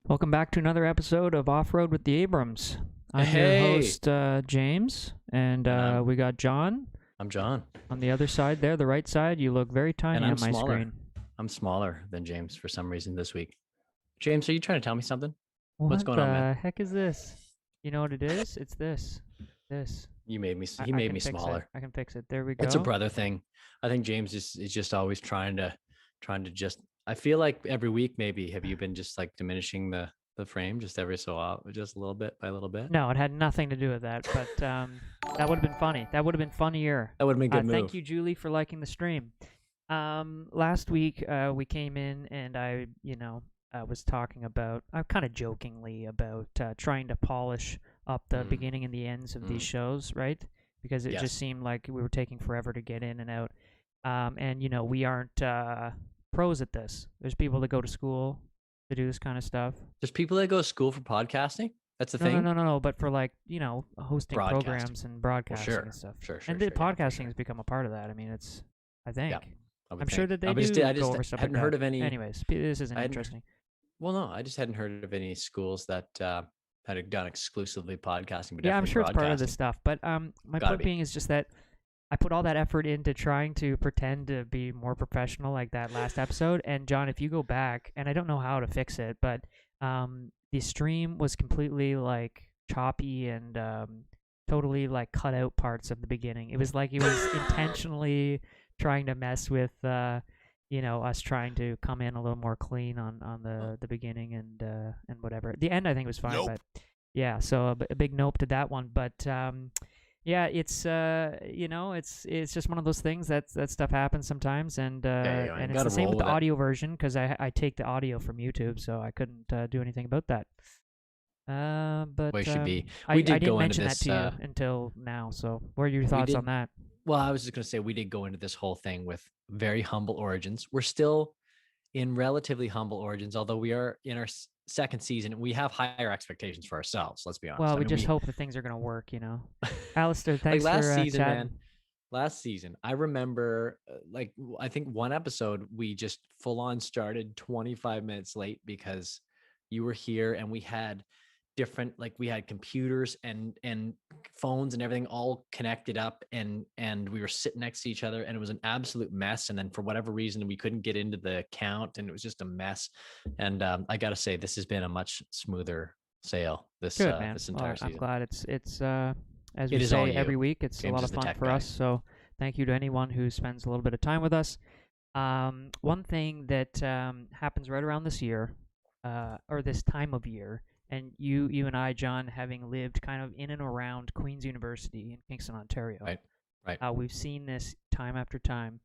Welcome back to another episode of Off Road with the Abrams. I'm your Hey, host, James, and and we got John I'm John, on the other side there, the right side. You look very and tiny I'm on my smaller. screen. I'm smaller than James for some reason this week. James, are you trying to tell me something? What's What going on, man? the heck is this? You know what it is? It's this. This. You made me. I, He I made can me fix it. smaller. I can fix it. There we It's a go. brother thing. I think James is just always trying to just. I feel like every week maybe have you been just like diminishing the frame just every so often, just a little bit by a little bit. No, it had nothing to do with that, but that would have been funny. That would have been funnier. That would have been a good Thank move. you, Julie, for liking the stream. Last week we came in and I was talking about, kind of jokingly about trying to polish up the Mm, beginning and the ends of these mm, shows, right? Because it just yes, seemed like we were taking forever to get in and out. And we aren't pros at this. There's people that go to school to do this kind of stuff. there's people that go to school for podcasting. That's the No, no, thing. no, no, no. But for like, hosting Broadcasting. programs and Well, broadcasting and sure, stuff. sure, sure, And the sure. Yeah, for podcasting sure. has become a part of that. I mean, I Yeah, think. I would I'm sure think. that they I just do I go just over stuff like hadn't that. heard of any. Anyways, this isn't I hadn't. interesting. Well, no, I just hadn't heard of any schools that had done exclusively podcasting, but Yeah, I'm definitely sure it's part of this broadcasting. stuff. But my Got to point be. being is just that I put all that effort into trying to pretend to be more professional like that last episode. And John, if you go back, and I don't know how to fix it, but the stream was completely like choppy and totally like cut out parts of the beginning. It was like it was intentionally trying to mess with us trying to come in a little more clean on the beginning and whatever. The end I think was fine, Nope. but yeah, so a big nope to that one. But yeah, it's just one of those things that stuff happens sometimes, and Yeah, yeah, and it's got the to same roll with the with it. audio version because I take the audio from YouTube, so I couldn't do anything about that. But Way should be. I We I did didn't go into mention that this. to you until now. So what are your We thoughts on did. that? Well, I was just gonna say we did go into this whole thing with very humble origins. We're still in relatively humble origins, although we are in our second season. We have higher expectations for ourselves. Let's be honest. Well, I we mean, just we hope that things are gonna work. Alistair, like thanks for last season, man. chatting. Last season, I remember I think one episode we just full on started 25 minutes late because you were here and we had different we had computers and phones and everything all connected up and we were sitting next to each other and it was an absolute mess, and then for whatever reason we couldn't get into the account and it was just a mess. And I gotta say this has been a much smoother sail Good man. this Well, entire I'm season. glad it's as we It is all say you. every week. It's a James lot is of the fun tech for us. guy. So thank you to anyone who spends a little bit of time with us. One thing that happens right around this year, or this time of year, and you and I, John, having lived kind of in and around Queen's University in Kingston, Ontario, Right, right, we've seen this time after time.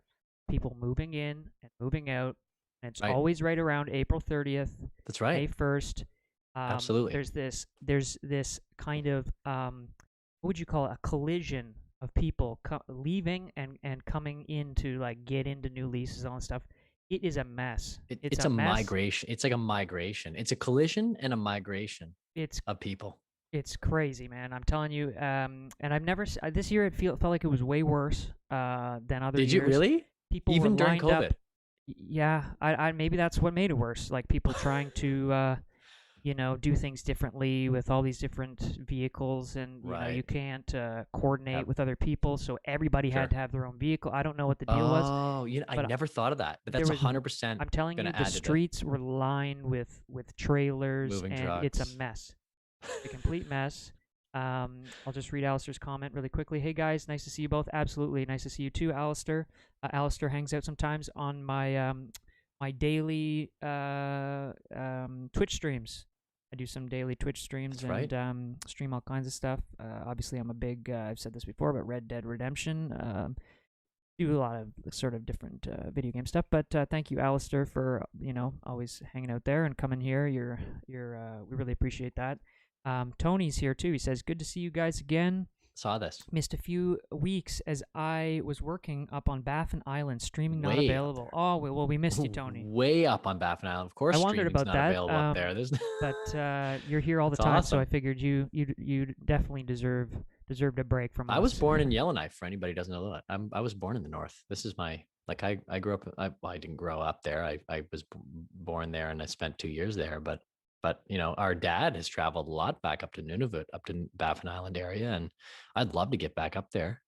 People moving in and moving out, and it's right. always right around April 30th, That's May right. 1st. Absolutely. There's this kind of what would you call it? A collision of people leaving and coming in to like get into new leases and all that stuff. It is a mess. It's It's a a mess. migration. It's like a migration. It's a collision and a migration It's of people. it's crazy, man. I'm telling you. And I've never this year it felt like it was way worse than other Did you years. really? People were Even during lined up. COVID? Yeah, I maybe that's what made it worse. Like people trying to do things differently with all these different vehicles, and you Right. can't coordinate Yep. with other people, so everybody had Sure. to have their own vehicle. I don't know what the deal was, Oh, I but never thought of that. But there that's was 100% I'm telling going you, to the add to the streets were lined with trailers, moving and it's a trucks. mess, a complete mess. I'll just read Alistair's comment really quickly. Hey guys, nice to see you both. Absolutely, nice to see you too, Alistair. Alistair hangs out sometimes on my daily Twitch streams. I do some daily Twitch streams That's and right. stream all kinds of stuff. Obviously, I'm a big, I've said this before, but Red Dead Redemption. Do a lot of sort of different video game stuff. But thank you, Alistair, for always hanging out there and coming here. We really appreciate that. Tony's here too. He says, "Good to see you guys again. Saw this. Missed a few weeks as I was working up on Baffin Island, streaming not Way up. available. Oh, well, we missed you, Tony. Way up on Baffin Island. Of I course, wondered streaming's about not that, available up there. There's but you're here all the It's time, so I awesome. figured you definitely deserved a break from I was us. born in Yellowknife. For anybody who doesn't know that, I was born in the north. This is my I grew up. I didn't grow up there. I was born there and I spent 2 years there. But But our dad has traveled a lot back up to Nunavut, up to Baffin Island area, and I'd love to get back up there.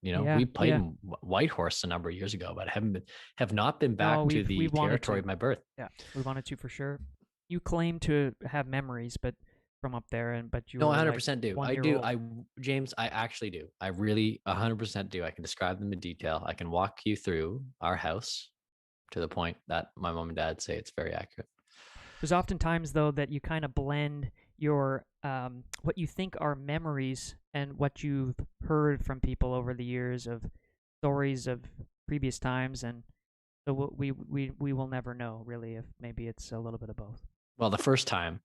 Yeah, We played yeah. in Whitehorse a number of years ago, but have not been No, back to the we've wanted territory to. of my birth. Yeah, we wanted to for sure. You claim to have memories, but from up there, and but you No, I were like 100% do. one I year do. old. James, I actually do. I really 100% do. I can describe them in detail. I can walk you through our house to the point that my mom and dad say it's very accurate. There's oftentimes though that you kind of blend your what you think are memories and what you've heard from people over the years of stories of previous times, and so we will never know really if maybe it's a little bit of both. Well, the first time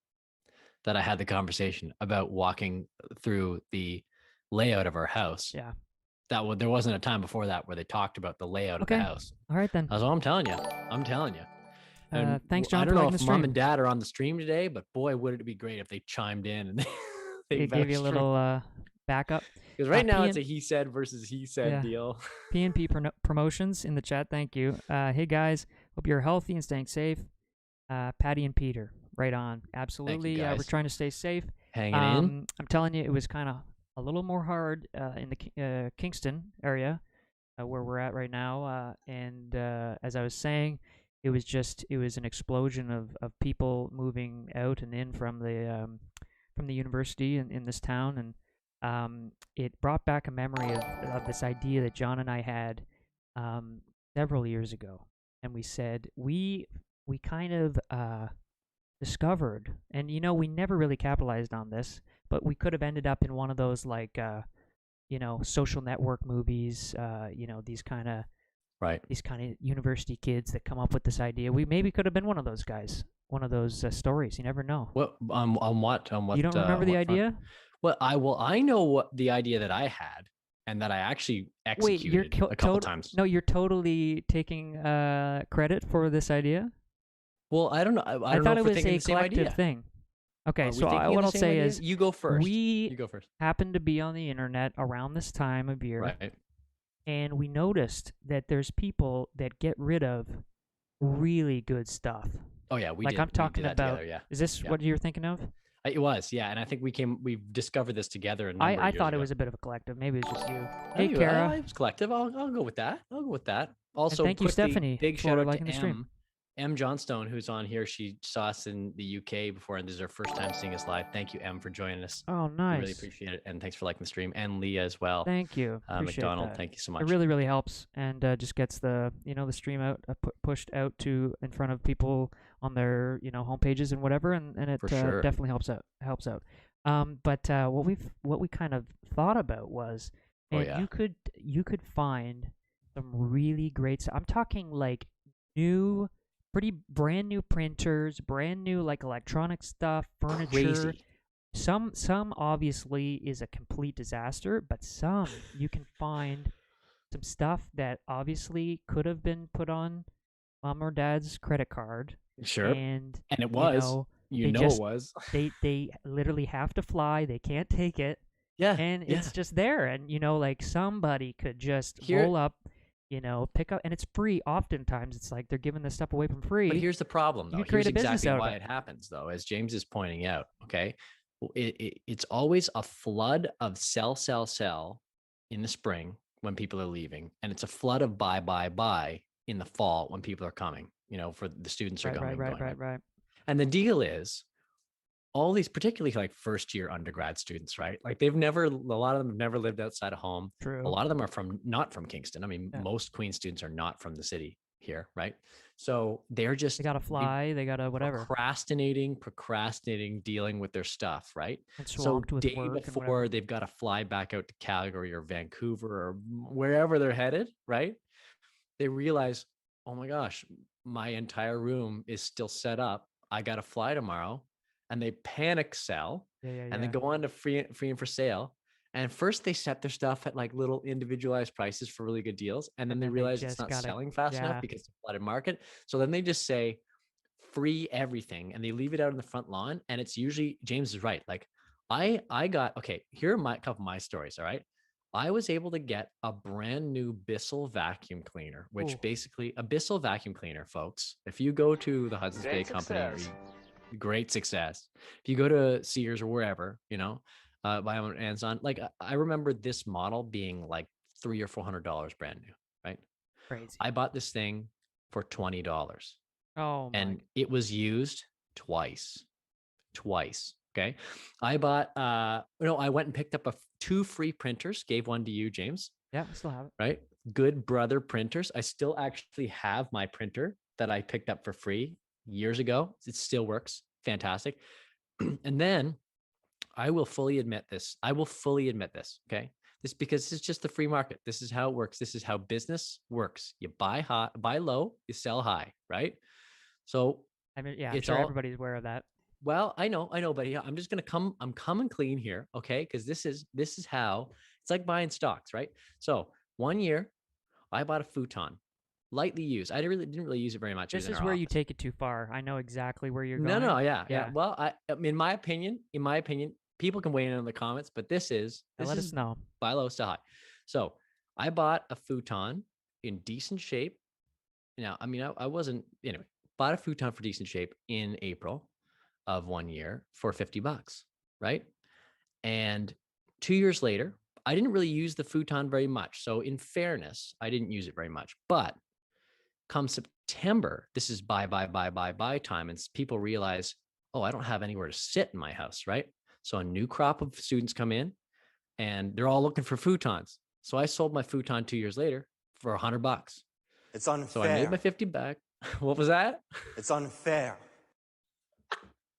that I had the conversation about walking through the layout of our house, Yeah. there wasn't a time before that where they talked about the layout of the Okay. house. All right then. That's all I'm telling you. I'm telling you. And Thanks, I John, don't for know liking the if mom stream. and dad are on the stream today, but boy, would it be great if they chimed in and they It gave you a vouched for me. little backup. Because right now it's PN a he said versus he said Yeah. deal. PNP promotions in the chat. Thank you. Hey guys, hope you're healthy and staying safe. Patty and Peter, right on. Absolutely. Thank you, We're guys. trying to stay safe. Hanging in. I'm telling you, it was kind of a little more hard in the Kingston area where we're at right now. And as I was saying, it was an explosion of people moving out and in from the university in this town, and it brought back a memory of this idea that John and I had several years ago, and we said we kind of discovered, and we never really capitalized on this, but we could have ended up in one of those like social network movies, Right. these kind of university kids that come up with this idea. We maybe could have been one of those guys, one of those stories. You never know. What on what You don't remember the what front? idea? I know what the idea that I had and that I actually Wait, you're executed a couple times. no, you're totally taking credit for this idea. Well, I don't know. I don't know thought if it we're was thinking a the same collective idea. thing. Okay, Are we so thinking what of the I'll same say idea? is You go first. we You go first. happened to be on the internet around this time of year, Right. and we noticed that there's people that get rid of really good stuff. Oh yeah, we Like did. I'm talking we did that about. together. Yeah. Is this Yeah. what you're thinking of? It was. Yeah, and I think we discovered this together a number of I years thought ago. it was a bit of a collective. Maybe it's just you. I Hey, knew Kara. it was collective. I'll go with that. I'll go with that. Also, thank you, quickly, Stephanie, big for shout out liking to the stream. M Johnstone, who's on here. She saw us in the UK before, and this is her first time seeing us live. Thank you, M, for joining us. Oh, We nice. really appreciate it, and thanks for liking the stream. And Leah as well. Thank you. Appreciate McDonald, that. thank you so much. It really, really helps, and just gets the the stream out, pushed out to in front of people on their home pages and whatever, and it sure. definitely helps out. But what we kind of thought about was, and you could find some really great stuff. I'm talking like new, pretty brand new printers, brand new like electronic stuff, furniture. Crazy. Some obviously is a complete disaster, but some you can find some stuff that obviously could have been put on mom or dad's credit card. Sure. And it was. It was. they literally have to fly. They can't take it. Yeah. And it's just there. And like somebody could just roll up, pick up, and it's free. Oftentimes it's like they're giving this stuff away for free. But here's the problem, though. Here's exactly why it happens, though, as James is pointing out. Okay. It's always a flood of sell in the spring when people are leaving, and it's a flood of buy in the fall when people are coming. For the students are coming. Right. And the deal is, all these, particularly like first year undergrad students, right? Like a lot of them have never lived outside of home. True. A lot of them are not from Kingston. I mean, most Queen students are not from the city here, right? So they gotta fly, they gotta whatever. Procrastinating, dealing with their stuff, right? And swamped with day work before they've got to fly back out to Calgary or Vancouver or wherever they're headed, right? They realize, oh my gosh, my entire room is still set up. I got to fly tomorrow. And they panic sell, and they go on to free and for sale. And first they set their stuff at like little individualized prices for really good deals. And then they realize it's not selling fast enough because it's a flooded market. So then they just say free everything, and they leave it out on the front lawn. And it's usually, James is right. Like I got, okay, here are a couple of my stories. All right. I was able to get a brand new Bissell vacuum cleaner, which basically a Bissell vacuum cleaner, folks, if you go to the Hudson's Bay Company, Great success. If you go to Sears or wherever, buy on Amazon, like I remember this model being like $300 or $400 brand new, right? Crazy. I bought this thing for $20 Oh my. and it was used twice. Twice. Okay. I bought no, I went and picked up two free printers, gave one to you, James, Yeah, I still have it. right? Good brother printers. I still actually have my printer that I picked up for free years ago. It still works. Fantastic. And then I will fully admit this. I will fully admit this. Okay. This because this is just the free market. This is how it works. This is how business works. You buy high, buy low, you sell high, right? So I mean, yeah, I'm it's sure all everybody's aware of that. well, I know, but yeah, I'm just gonna come. I'm coming clean here, okay? Because this is how it's like buying stocks, right? So 1 year, I bought a futon, lightly used. I didn't really use it very much. It was This in is our where you office. take it too far. I know exactly where you're No, going. no, yeah, yeah. Yeah, Well, in my opinion, people can weigh in the comments, but this is and this let is us know. buy low, sell high. So I bought a futon in decent shape. Now, I mean, I wasn't anyway. Bought a futon for decent shape in April of 1 year for $50, right? And 2 years later, I didn't really use the futon very much. So, in fairness, I didn't use it very much. But come September, this is buy time. And people realize, oh, I don't have anywhere to sit in my house, right? So, a new crop of students come in and they're all looking for futons. So, I sold my futon 2 years later for $100. It's So, I made my unfair. 50 back. What was that? It's unfair.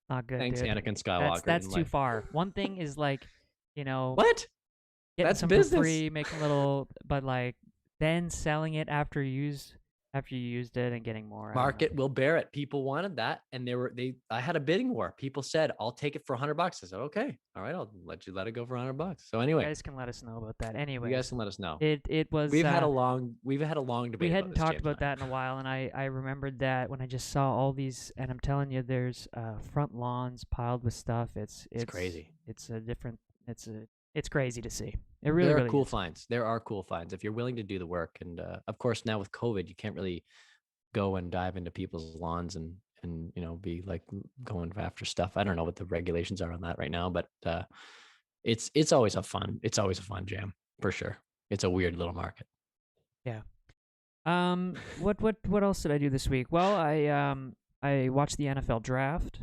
Not good, Thanks, dude. Anakin That's Skywalker. that's Didn't too like far. One thing is like, you know, what? getting That's some for business. free, making a little, but like then selling it after you used it and getting more. I don't know. Market will bear it. People wanted that, and I had a bidding war. People said, "I'll take it for $100." I said, "Okay, all right, I'll let it go for $100." So You anyway, guys can let us know about that. you guys Anyways, can let us know. it was We've had a long we debate about hadn't this, talked James and about I. that in a while, and I remembered that when I just saw all these, and I'm telling you, there's front lawns piled with stuff. It's crazy. It's a different it's crazy to see. It really There are really cool is. finds. There are cool finds if you're willing to do the work. And of course, now with COVID, you can't really go and dive into people's lawns and be like going after stuff. I don't know what the regulations are on that right now, but it's always a fun jam for sure. It's a weird little market. Yeah. What else did I do this week? Well, I watched the NFL draft.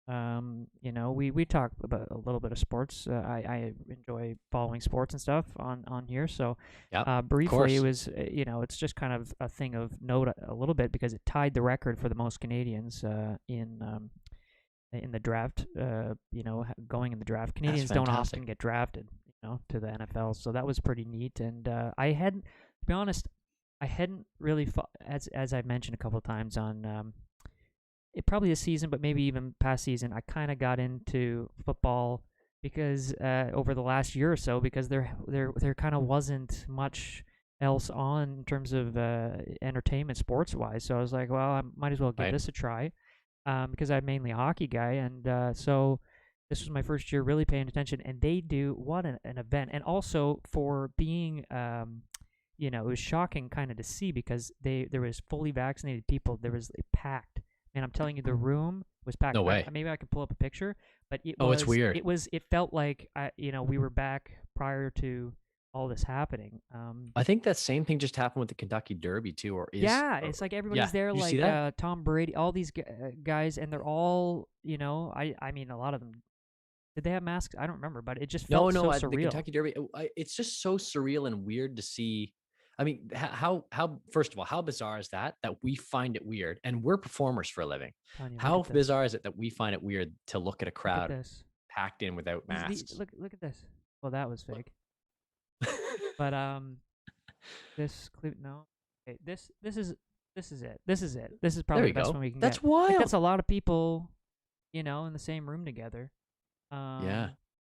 We talk about a little bit of sports. I enjoy following sports and stuff on here. So, Yeah, of briefly, it course. was it's just kind of a thing of note a little bit because it tied the record for the most Canadians in the draft. Going in the draft, That's Canadians don't often fantastic. get drafted, to the NFL. So that was pretty neat. And I hadn't, to be honest, I hadn't really as I mentioned a couple of times on probably this season, but maybe even past season, I kind of got into football because over the last year or so, because there kind of wasn't much else on in terms of entertainment sports wise. So I was like, well, I might as well give Right. this a try because I'm mainly a hockey guy, and so this was my first year really paying attention. And they do what an event, and also for being. It was shocking kind of to see because there was fully vaccinated people. There was packed, and I'm telling you, the room was packed. No way. Maybe I could pull up a picture, but Oh, it's weird. it felt like we were back prior to all this happening. I think that same thing just happened with the Kentucky Derby too, Yeah, it's like everybody's yeah. there, Did you see like that? Tom Brady, all these guys, and they're all, I mean, a lot of them. Did they have masks? I don't remember, but it just No, felt so no. The surreal. Kentucky Derby. It's just so surreal and weird to see. I mean, how first of all, how bizarre is that we find it weird, and we're performers for a living. Tanya, look How at this. bizarre is it that we find it weird to look at a Look at crowd this. packed in without masks? Look at this. Well, that was fake. But this clip no. Okay, this is it. This is it. This is There probably you the best go. one we can get. That's Like wild. that's a lot of people, in the same room together. Yeah.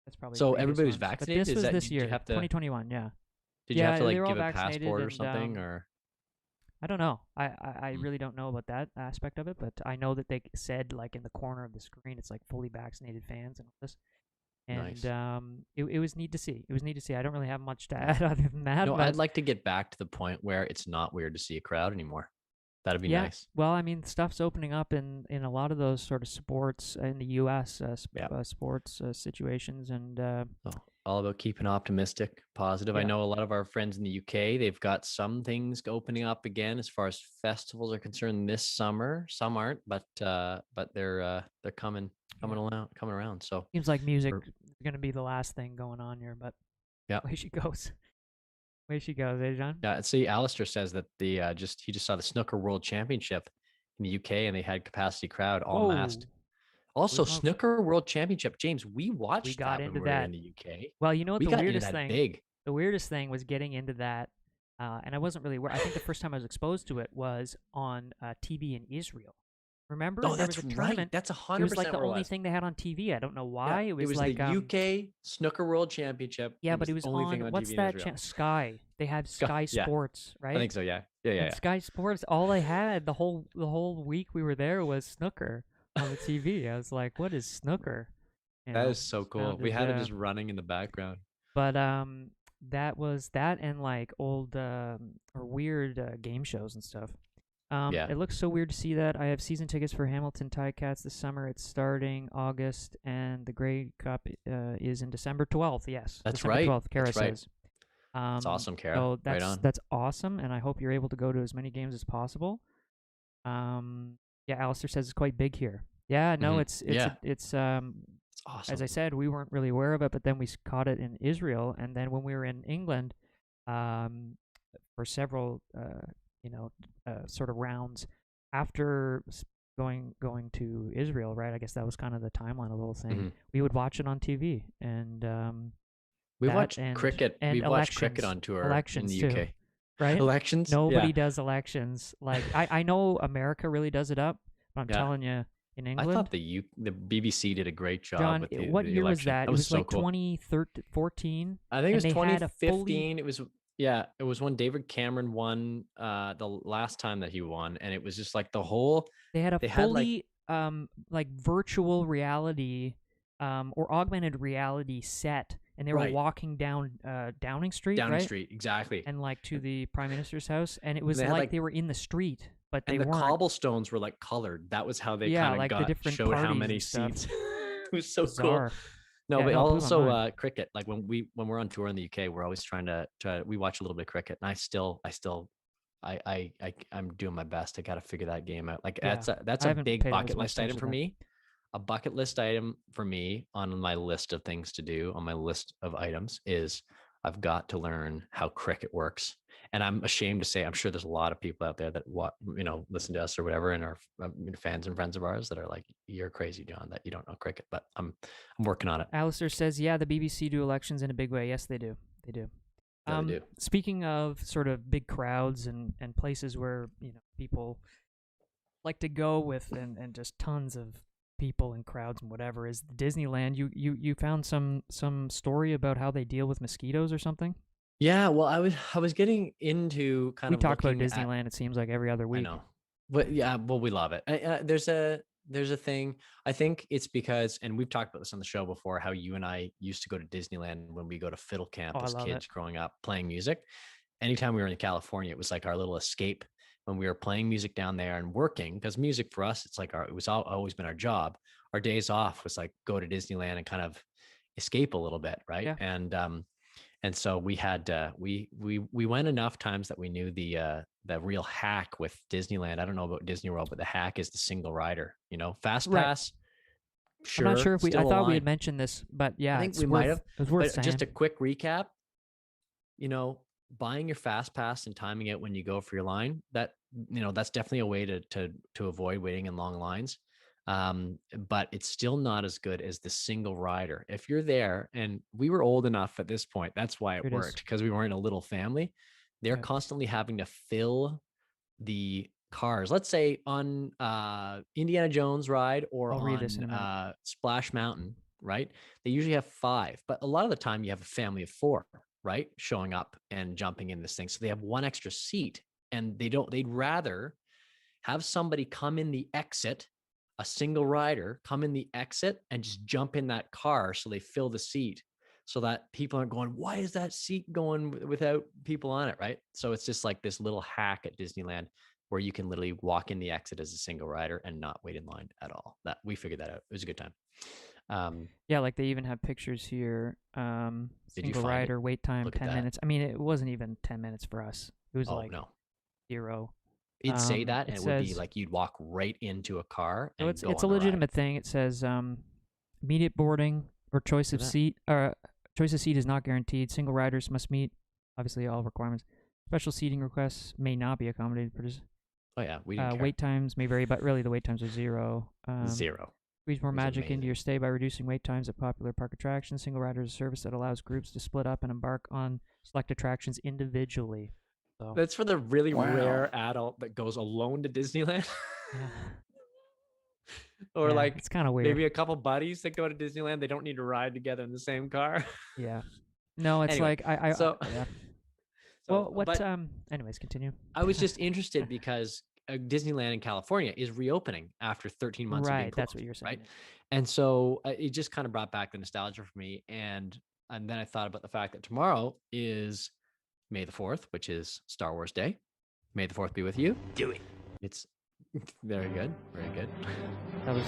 That's probably the So previous everybody was ones. But vaccinated. this Is was that this did you year, have to 2021. Yeah, did you have yeah, to they like were all give a vaccinated, passport or and something or? I don't know. I Hmm, really don't know about that aspect of it, but I know that they said like in the corner of the screen, it's like fully vaccinated fans and all this. And nice. it was neat to see. It was neat to see. I don't really have much to Yeah. add other than that, No, I'd but like to get back to the point where it's not weird to see a crowd anymore. That'd be Yeah, nice. well, I mean, stuff's opening up in a lot of those sort of sports in the U.S. Yeah. Sports situations, and So all about keeping optimistic, positive. I yeah, know a lot of our friends in the UK, they've got some things opening up again as far as festivals are concerned this summer. Some aren't, but they're yeah. coming around. So Seems like music we're is gonna be the last thing going on here, but yeah. way she goes, way she goes, eh, John? Yeah, see, Alistair says that the he just saw the snooker world championship in the UK and they had capacity crowd all Whoa, masked. holy Also, smokes, snooker world championship, James, we we watched got that when into we were that. in the UK. Well, you know what We the got into weirdest that thing? big. The weirdest thing was getting into that, and I wasn't really aware. I think the first time I was exposed to it was on TV in Israel. Remember, Oh, there was that's a right. tournament. That's a It hundred was like percent the where it only was. thing they had on TV. I don't know Yeah, why. It it was was the like UK Snooker World Championship. yeah, It but was it the was only on thing on what's TV in that Israel. Sky? They had Sky Yeah, Sports, I right? think so. Yeah, yeah, yeah, And yeah. Sky Sports, all I had the whole week we were there was snooker on the TV. I was like, what is snooker? That is so It cool. We sounded had it just running in the background. but that was that and like old or weird game shows and stuff. Yeah, It looks so weird to see that. I have season tickets for Hamilton Ticats this summer. It's starting August, and the Grey Cup is in December 12th. Yes, that's December right. 12th. Kara That's right. says. That's awesome, Kara. So Right that's on. that's awesome, and I hope you're able to go to as many games as possible. Um, yeah, Alistair says it's quite big here. Yeah, no, Yeah, it's it's as awesome. I said, we weren't really aware of it, but then we caught it in Israel, and then when we were in England, um, for several, sort of rounds after going to Israel, right? I guess that was kind of the timeline of the whole thing. hmm We would watch it on TV, and We that watched and cricket. and We watched cricket elections, on tour in the elections too, UK. right? Elections? Yeah, Nobody does elections like I know America really does it up, but I'm yeah. telling you, in I thought England, the BBC did a great job John, with the what the year was election. that? That It was was so like cool. 2014, I think it and was they had a fully 2015. It was yeah, it was when David Cameron won the last time that he won, and it was just like the whole they had a they had like fully like virtual reality or augmented reality set, and they were right walking down Downing Street, Downing right? Street exactly, And like to the prime minister's house, and it and was they had like like they were in the street, but they and the weren't. cobblestones were like colored. That was how they Yeah, kind of like the got different showed how parties many and stuff. seats. It was so cool. Bizarre. No, Yeah, but no, it blew my also mind. cricket. Like when we're on tour in the UK, we're always trying to we watch a little bit of cricket, and I'm doing my best. I got to figure that game out. Like Yeah, that's I a haven't big paid as bucket much list item attention to for that. me. A bucket list item for me on my list of things to do on my list of items is I've got to learn how cricket works. And I'm ashamed to say, I'm sure there's a lot of people out there that listen to us or whatever, and are fans and friends of ours that are like, "You're crazy, John, that you don't know cricket." But I'm working on it. Alistair says, yeah, the BBC do elections in a big way. Yes, they do. They do. Yeah, they do. Speaking of sort of big crowds and places where people like to go with and just tons of people and crowds and whatever is Disneyland. You found some story about how they deal with mosquitoes or something? Yeah, well, I was getting into kind We of talk about looking at. Disneyland. It seems like every other I week. know, but yeah, well, we love it. There's a thing. I think it's because, and we've talked about this on the show before, how you and I used to go to Disneyland when we go to fiddle camp Oh, I as love it. kids growing up playing music. Anytime we were in California, it was like our little escape when we were playing music down there and working. Because music for us, it's like it was always been our job. Our days off was like go to Disneyland and kind of escape a little bit, right? Yeah. And so we had we went enough times that we knew the real hack with Disneyland. I don't know about Disney World, but the hack is the single rider. Fast Right. pass, I'm not sure, sure if I still a thought we had line. mentioned this, but I yeah, think we might have, it's worth but just saying. a quick recap. You know, buying your fast pass and timing it when you go for your line, that's definitely a way to avoid waiting in long lines. But it's still not as good as the single rider. If you're there, and we were old enough at this point, that's why Here it it is. worked, because we weren't a little family. They're Yeah. constantly having to fill the cars. Let's say on Indiana Jones ride or I'll read this in on a minute. Splash Mountain, right? They usually have five, but a lot of the time you have a family of four, right? Showing up and jumping in this thing. So they have one extra seat, and they'd rather have somebody come in the exit, a single rider come in the exit and just jump in that car so they fill the seat, so that people aren't going, why is that seat going without people on it, right? So it's just like this little hack at Disneyland where you can literally walk in the exit as a single rider and not wait in line at all. That we figured that out. It was a good time. Yeah, like they even have pictures here. Did you Single find it? rider, wait time Look at 10 that. minutes. I mean, it wasn't even 10 minutes for us. It was Oh like no. 0. It'd say that, and It it would be says like you'd walk right into a car so and go it's a on the ride. legitimate thing. It says immediate boarding or choice Look of at that. seat. Choice of seat is not guaranteed. Single riders must meet obviously all requirements. Special seating requests may not be accommodated. Oh yeah, we didn't care. Wait times may vary, but really the wait times are 0. 0. Squeeze more It was magic into amazing. your stay by reducing wait times at popular park attractions. Single rider is a service that allows groups to split up and embark on select attractions individually. So That's for the really Wow. rare adult that goes alone to Disneyland. yeah, Or yeah, like it's kind of weird. maybe a couple buddies that go to Disneyland. They don't need to ride together in the same car. Yeah, no, it's Anyway, like I so yeah. so Well, what but anyways, continue. I was just interested because Disneyland in California is reopening after 13 months of being Right, that's closed, what you're saying. right? And so it just kind of brought back the nostalgia for me. And then I thought about the fact that tomorrow is May the 4th, which is Star Wars Day. May the 4th be with you. Do it. It's very good. Very good. That was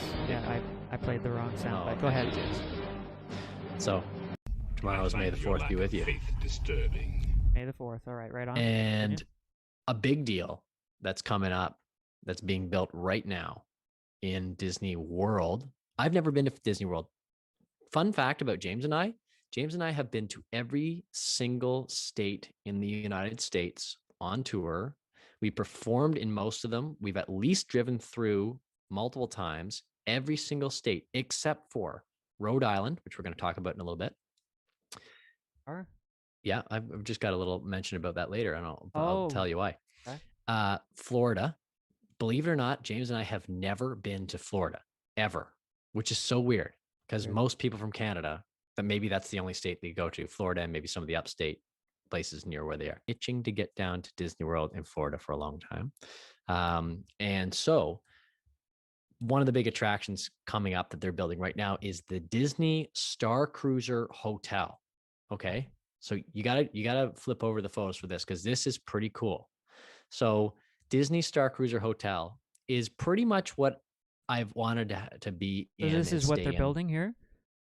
I played the wrong sound, but go thank ahead. you, James. So tomorrow is May the 4th be with you. Disturbing. May the 4th. All right, right on. And Continue. a big deal that's coming up that's being built right now in Disney World. I've never been to Disney World. Fun fact about James and I have been to every single state in the United States on tour. We performed in most of them. We've at least driven through multiple times every single state except for Rhode Island, which we're going to talk about in a little bit. All right. Yeah, I've just got a little mention about that later, and I'll tell you why. Okay. Florida, believe it or not, James and I have never been to Florida ever, which is so weird because most people from Canada, that maybe that's the only state they go to, Florida, and maybe some of the upstate places near where they are, itching to get down to Disney World in Florida for a long time. And so one of the big attractions coming up that they're building right now is the Disney Star Cruiser Hotel. Okay. So you gotta flip over the photos for this because this is pretty cool. So Disney Star Cruiser Hotel is pretty much what I've wanted to be in. So this is what they're building here?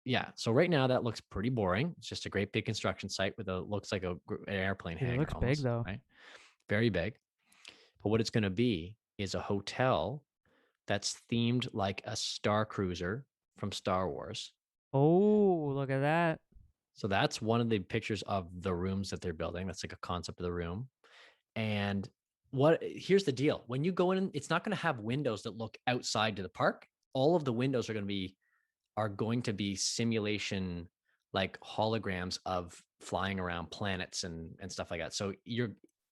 Yeah. So right now that looks pretty boring. It's just a great big construction site with looks like an airplane hangar. It looks almost, big though. Right? Very big. But what it's going to be is a hotel that's themed like a Star Cruiser from Star Wars. Oh, look at that. So that's one of the pictures of the rooms that they're building. That's like a concept of the room. And here's the deal. When you go in, it's not going to have windows that look outside to the park. All of the windows are going to be simulation, like holograms of flying around planets and stuff like that. So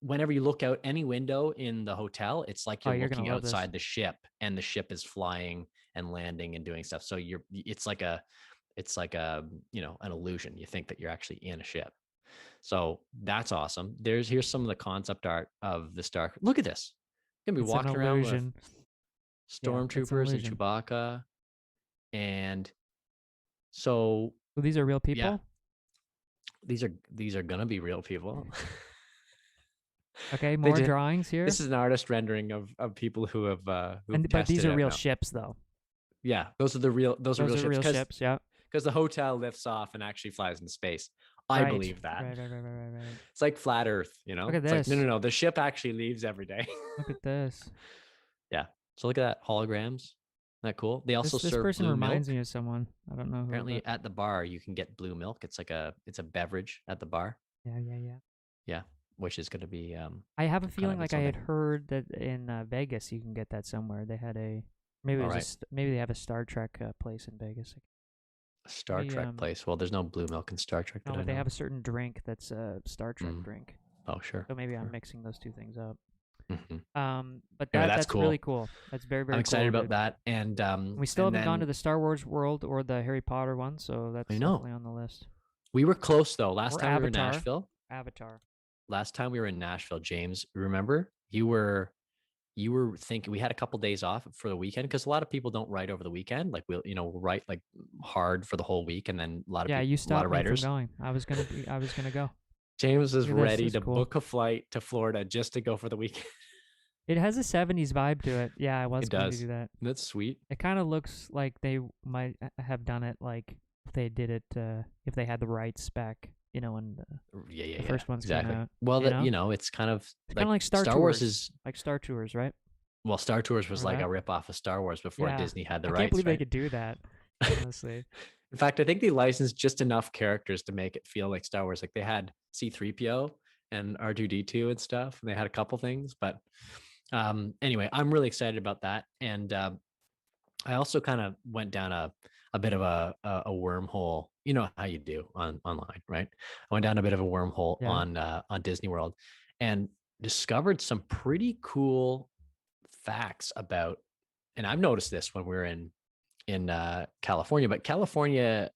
whenever you look out any window in the hotel, it's like you're looking outside the ship, and the ship is flying and landing and doing stuff. So it's like a an illusion. You think that you're actually in a ship. So that's awesome. Here's some of the concept art of the Star. Look at this. You're gonna be walking around with stormtroopers and Chewbacca. And so these are real people? Yeah, these are gonna be real people. Okay, more drawings here. This is an artist rendering of people who have but these are real ships though. Yeah, those are real ships. Yeah. Because the hotel lifts off and actually flies into space. I believe that. Right. It's like flat Earth, Look at it's this. Like, no. The ship actually leaves every day. Look at this. Yeah. So look at that. Holograms. Isn't that cool? They also serve this person blue reminds milk. me of someone. I don't know who. Apparently at the bar you can get blue milk. It's like it's a beverage at the bar. Yeah. Yeah. Which is going to be. I have a feeling like I had something. heard that in Vegas you can get that somewhere. They had maybe they have a Star Trek place in Vegas. Star Trek place. Well, there's no blue milk in Star Trek. No, but they have a certain drink that's a Star Trek drink. Oh, sure. So maybe I'm mixing those two things up. Mm-hmm. But Anyway, that's cool. Really cool. That's very, very. I'm excited cool, about that, and we still haven't gone to the Star Wars world or the Harry Potter one, so that's definitely on the list. We were close though. Last Or time we were in Avatar. Nashville. Avatar. Last time we were in Nashville, James, remember you were thinking we had a couple days off for the weekend because a lot of people don't write over the weekend. Like we'll write like hard for the whole week, and then a lot of people, you stopped a lot of writers. me from going. I was gonna go. James is Look at this. ready This is to cool. book a flight to Florida just to go for the weekend. It has a 70s vibe to it. Yeah, I was It going to does. do that. That's sweet. It kind of looks like they might have done it like if they did it, if they had the right spec, when Yeah, yeah, the yeah. first ones came Exactly. out, Well, you that know? it's kind of It's kind like of like Star Star Wars Tours, is right? well, Star Tours was Remember like a that? ripoff of Star Wars before Yeah. Disney had the I can't rights, believe they right? could do that, honestly. In fact, I think they licensed just enough characters to make it feel like Star Wars. Like they had C-3PO and R2-D2 and stuff, and they had a couple things. But anyway, I'm really excited about that. And I also kind of went down a bit of a wormhole. You know how you do online, right? I went down a bit of a wormhole Yeah. on Disney World and discovered some pretty cool facts about. And I've noticed this when we were in California, but California,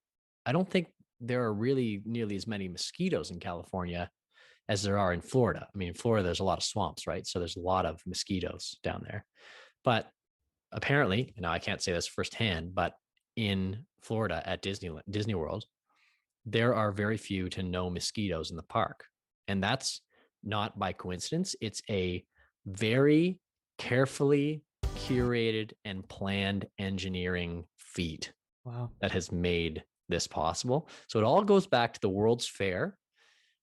I don't think there are really nearly as many mosquitoes in California as there are in Florida. I mean, in Florida, there's a lot of swamps, right? So there's a lot of mosquitoes down there. But apparently, now I can't say this firsthand, but in Florida at Disney World, there are very few to no mosquitoes in the park. And that's not by coincidence. It's a very carefully curated and planned engineering feat Wow. that has made this possible. So it all goes back to the World's Fair.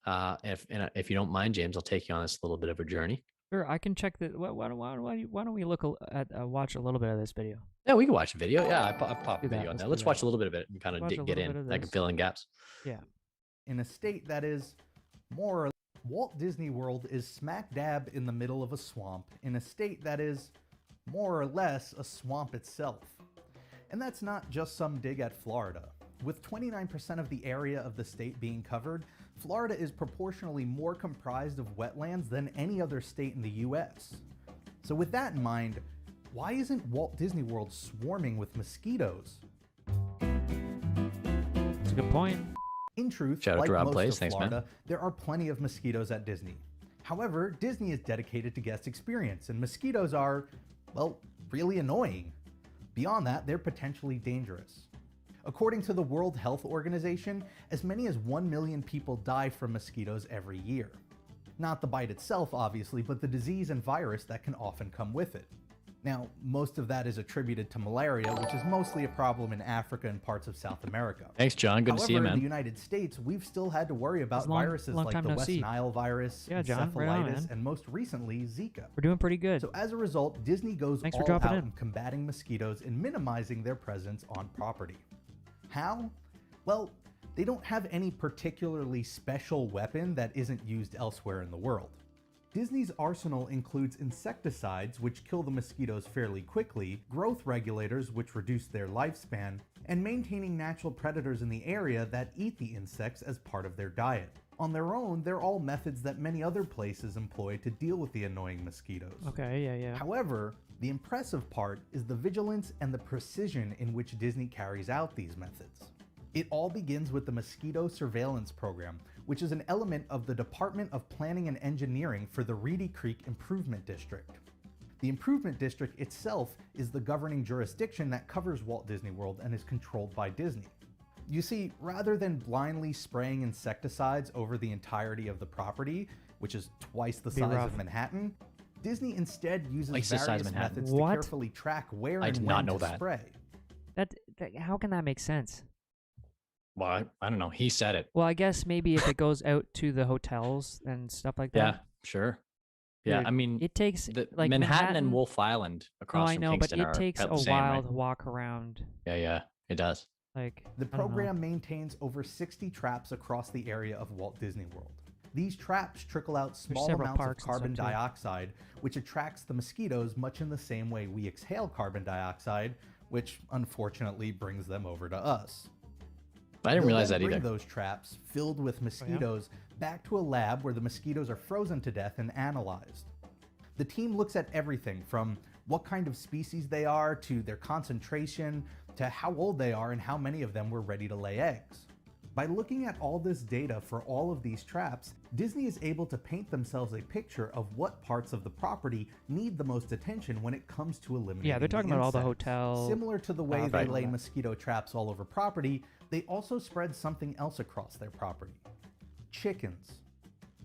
If you don't mind, James, I'll take you on this little bit of a journey. Sure, I can check the. Why don't we look at watch a little bit of this video? Yeah, we can watch a video. Yeah, I popped Do a that. video on Let's there. do Let's that. watch a little bit of it and kind of Watch a get little in. bit of I can this. fill in gaps. Yeah. In a state that is more or Walt Disney World is smack dab in the middle of a swamp, in a state that is more or less a swamp itself. And that's not just some dig at Florida. With 29% of the area of the state being covered, Florida is proportionally more comprised of wetlands than any other state in the US. So with that in mind, why isn't Walt Disney World swarming with mosquitoes? That's a good point. In truth, Shout out like to Rob most Plays. of Thanks, Florida, man. there are plenty of mosquitoes at Disney. However, Disney is dedicated to guest experience, and mosquitoes are, well, really annoying. Beyond that, they're potentially dangerous. According to the World Health Organization, as many as 1 million people die from mosquitoes every year. Not the bite itself, obviously, but the disease and virus that can often come with it. Now, most of that is attributed to malaria, which is mostly a problem in Africa and parts of South America. Thanks, John. Good to see you, However, in man. the United States, we've still had to worry about It's long viruses like time the no West see. Nile virus, Yeah, John, right on, encephalitis, man. and most recently, Zika. We're doing pretty good. So as a result, Disney goes Thanks for all dropping out in. in combating mosquitoes and minimizing their presence on property. How? Well, they don't have any particularly special weapon that isn't used elsewhere in the world. Disney's arsenal includes insecticides, which kill the mosquitoes fairly quickly, growth regulators, which reduce their lifespan, and maintaining natural predators in the area that eat the insects as part of their diet. On their own, they're all methods that many other places employ to deal with the annoying mosquitoes. Okay, yeah. However, the impressive part is the vigilance and the precision in which Disney carries out these methods. It all begins with the Mosquito Surveillance Program, which is an element of the Department of Planning and Engineering for the Reedy Creek Improvement District. The Improvement District itself is the governing jurisdiction that covers Walt Disney World and is controlled by Disney. You see, rather than blindly spraying insecticides over the entirety of the property, which is twice the size rough. of Manhattan, Disney instead uses Twice the size of various Manhattan. methods What? to carefully track where I and did when not know to that. spray. That how can that make sense? Well, I don't know. He said it. Well, I guess maybe if it goes out to the hotels and stuff like that. Yeah, sure. Yeah, Dude, I mean, it takes the like Manhattan and Wolf Island Oh, across I from know, but Kingston it are takes about a the same, while right? to walk around. Yeah, it does. Like The I don't know. program maintains over 60 traps across the area of Walt Disney World. These traps trickle out small several amounts of parks and stuff, carbon too. dioxide, which attracts the mosquitoes much in the same way we exhale carbon dioxide, which unfortunately brings them over to us. I didn't They'll realize then that bring either. those traps filled with mosquitoes back to a lab where the mosquitoes are frozen to death and analyzed. The team looks at everything from what kind of species they are to their concentration to how old they are and how many of them were ready to lay eggs. By looking at all this data for all of these traps, Disney is able to paint themselves a picture of what parts of the property need the most attention when it comes to eliminating Yeah, they're talking about all the insects. hotel. Similar to the way Right. they lay mosquito traps all over property, they also spread something else across their property. Chickens.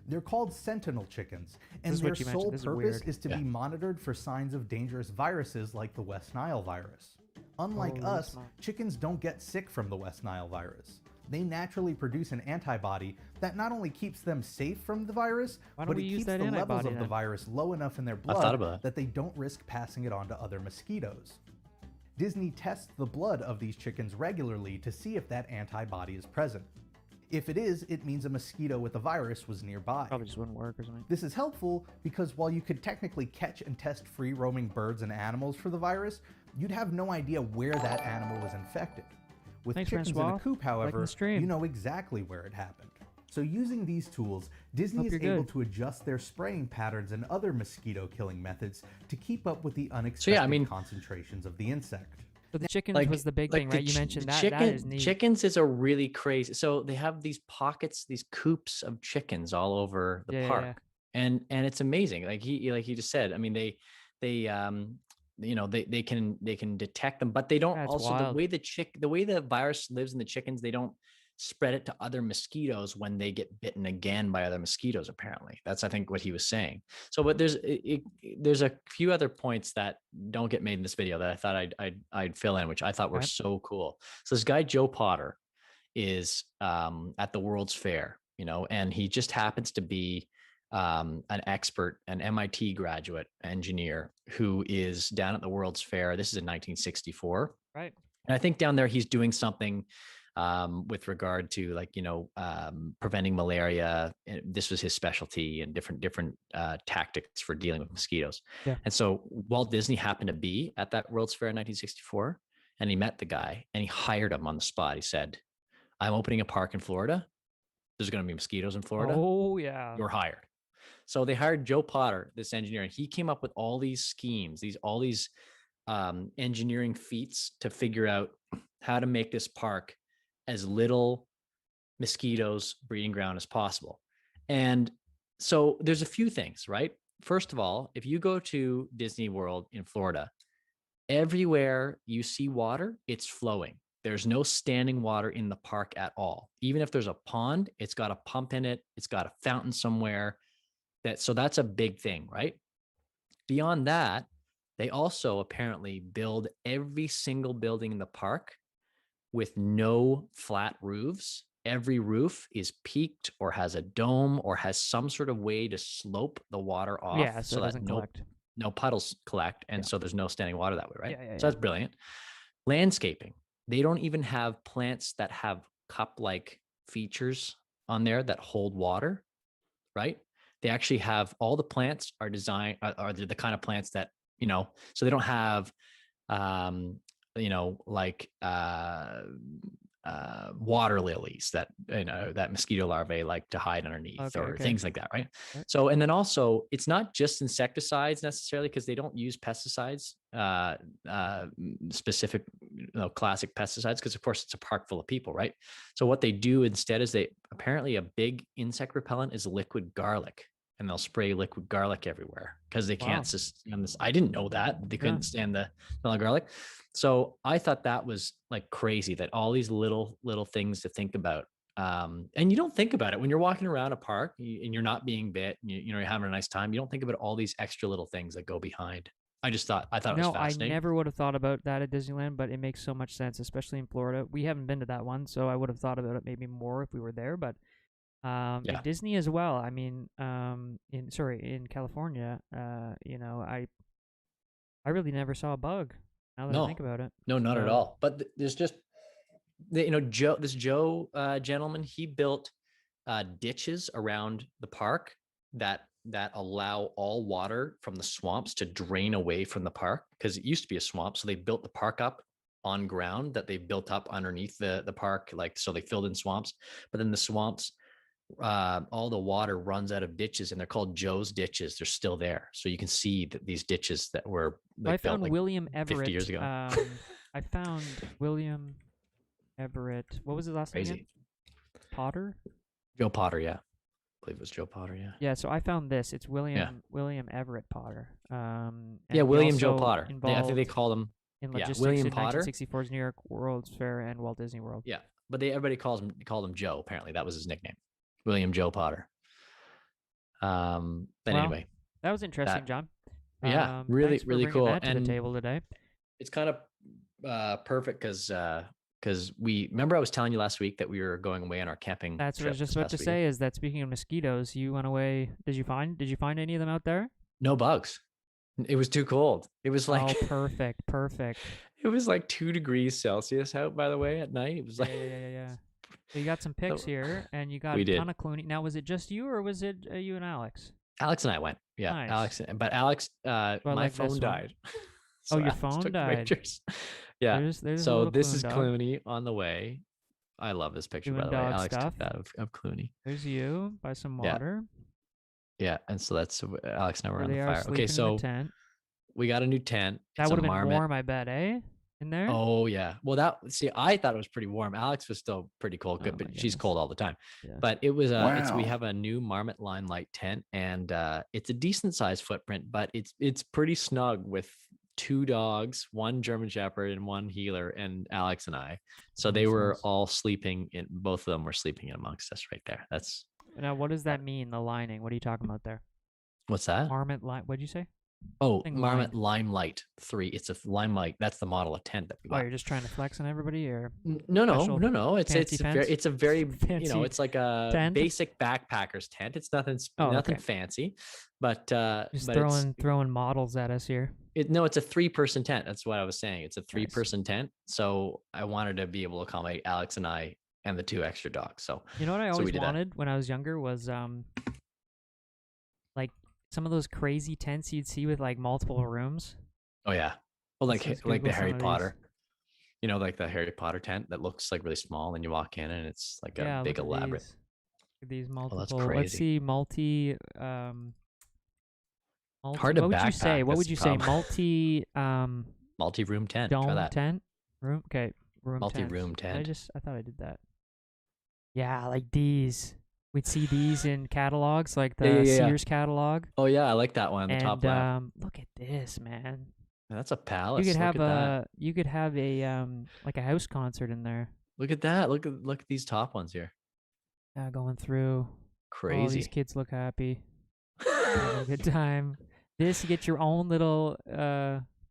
They're called sentinel chickens, and This is their what you mentioned. sole This is purpose weird. is to Yeah. be monitored for signs of dangerous viruses like the West Nile virus. Unlike Holy us, smoke. chickens don't get sick from the West Nile virus. They naturally produce an antibody that not only keeps them safe from the virus, Why don't but we it use keeps that the levels antibody of the then? virus low enough in their I thought blood about that they don't risk passing it on to other mosquitoes. Disney tests the blood of these chickens regularly to see if that antibody is present. If it is, it means a mosquito with the virus was nearby. Probably just wouldn't work or something. This is helpful because while you could technically catch and test free-roaming birds and animals for the virus, you'd have no idea where that animal was infected. With Thanks, chickens in a Francois. coop, Liking however, the stream. you know exactly where it happened. So using these tools, Disney Hope is you're able good. to adjust their spraying patterns and other mosquito-killing methods to keep up with the unexpected concentrations of the insect. So the chickens was the big thing, right? You mentioned that. That is neat. Chickens is a really crazy. So they have these pockets, these coops of chickens all over the park, and it's amazing. Like he just said. I mean, they they can detect them, but they don't. That's also wild. the way the virus lives in the chickens, they don't spread it to other mosquitoes when they get bitten again by other mosquitoes. Apparently, that's I think what he was saying. So, but there's a few other points that don't get made in this video that I thought I'd fill in, which I thought were so cool. So this guy Joe Potter is at the World's Fair, and he just happens to be an expert, an MIT graduate engineer who is down at the World's Fair. This is in 1964, right? And I think down there he's doing something with regard to preventing malaria. This was his specialty, and different tactics for dealing with mosquitoes. Yeah. And so Walt Disney happened to be at that World's Fair in 1964, and he met the guy and he hired him on the spot. He said, "I'm opening a park in Florida. There's going to be mosquitoes in Florida. Oh yeah, you're hired." So they hired Joe Potter, this engineer, and he came up with all these schemes, all these engineering feats to figure out how to make this park as little mosquitoes breeding ground as possible. And so there's a few things, right? First of all, if you go to Disney World in Florida, everywhere you see water, it's flowing. There's no standing water in the park at all. Even if there's a pond, it's got a pump in it. It's got a fountain somewhere. So that's a big thing, right? Beyond that, they also apparently build every single building in the park with no flat roofs. Every roof is peaked or has a dome or has some sort of way to slope the water off. Yeah, so it doesn't collect. No puddles collect. And so there's no standing water that way, right? So that's brilliant. Landscaping. They don't even have plants that have cup-like features on there that hold water, right? They actually have all the plants are designed are the kind of plants that, so they don't have, water lilies that, that mosquito larvae like to hide underneath things like that. Right. So, and then also it's not just insecticides necessarily, because they don't use pesticides, specific, classic pesticides, because of course it's a park full of people. Right. So what they do instead is apparently a big insect repellent is liquid garlic, and they'll spray liquid garlic everywhere because they can't stand this. I didn't know that they couldn't stand the smell of garlic. So I thought that was like crazy, that all these little things to think about. And you don't think about it when you're walking around a park and you're not being bit, and you're having a nice time. You don't think about all these extra little things that go behind. I thought it was fascinating. I never would have thought about that at Disneyland, but it makes so much sense, especially in Florida. We haven't been to that one, so I would have thought about it maybe more if we were there. But at Disney as well. I mean, in California, I really never saw a bug. Now that I think about it. No, not at all. But there's just, this Joe gentleman, he built ditches around the park that allow all water from the swamps to drain away from the park, because it used to be a swamp. So they built the park up on ground that they built up underneath the park. So they filled in swamps, but then the swamps, all the water runs out of ditches, and they're called Joe's ditches. They're still there. So you can see that these ditches that were I found William Everett 50 years ago. I found William Everett. What was his last name again? Potter? Joe Potter, yeah. I believe it was Joe Potter, yeah. Yeah, so I found this. It's William Everett Potter. William Joe Potter. I think they called him in logistics William in Potter. 1964's New York World's Fair and Walt Disney World. Yeah, but everybody called him Joe. Apparently, that was his nickname. William Joe Potter. But Well, anyway, that was interesting, that John. yeah, really Thanks for really bringing cool. that to the And table today. it's kind of perfect because we remember I was telling you last week that we were going away on our camping That's what I was trip just this about to past weekend. say. Is that speaking of mosquitoes, you went away? Did you find any of them out there? No bugs. It was too cold. It was Oh, like perfect, perfect. it was like 2 degrees Celsius out, by the way, at night. It was Yeah, like yeah, yeah, yeah, yeah. So you got some pics so here, and you got we a ton did. of Clooney. Now, was it just you, or was it you and Alex? Alex and I went. Yeah, Nice. Alex. But Alex, So I my like phone this one. died, Oh, so your Alex phone took the died. pictures. Yeah. There's a So little this Clune is dog Clooney on the way. I love this picture, by doing the way. dog Alex took stuff. that of Clooney. There's you by some Yeah, water. yeah. And so that's Alex and I were There on the they are fire. Okay, sleeping in the so tent. we got a new tent. That It's a would have been marmot. warm, I bet, eh? In there? Oh yeah. Well, I thought it was pretty warm. Alex was still pretty cold, Oh good, my but she's goodness. cold all the time. Yeah. But it was we Wow. have a new Marmot Limelight tent, and it's a decent sized footprint, but it's pretty snug with 2 dogs, one German Shepherd and one healer, and Alex and I. So they Nice, were nice. all sleeping in. Both of them were sleeping in amongst us right there. That's Now, what does that mean? The lining? What are you talking about there? what's that? Marmot line? What'd you say? Oh, Thing Marmot line. Limelight 3. It's a Limelight. That's the model of tent that we Oh, got. you're just trying to flex on everybody, or No. special It's fancy fence? it's a very Fancy it's like a tent? basic backpacker's tent. It's Oh, nothing okay. fancy, but Just it's throwing models at us here. it's a 3-person tent. That's what I was saying. It's a Nice. 3-person tent. So I wanted to be able to accommodate Alex and I and the 2 extra dogs. So You know what I so we always did that. wanted when I was younger was like some of those crazy tents you'd see with like multiple rooms. Oh yeah. Well, Let's like Google the some Harry of these. Potter. You know, like the Harry Potter tent that looks like really small, and you walk in and it's like a Yeah, big look at elaborate. these. Look at these Oh, that's multiple. Let's crazy. see, multi. Hard to What would you backpack. say? What That's would the you say? problem. Multi Multi-room tent. Try dome that. tent room. Okay, room Multi-room tents. tent. I thought I did that. Yeah, like these. We'd see these in catalogs, like the Yeah. Sears catalog. Oh yeah, I like that one on the top left. And look at this, man. That's a You palace. could Look have at that. you could have a like a house concert in there. Look at that. Look at these top ones here. Going through. Oh, these Crazy. kids look happy. Having a good time. This, you get your own little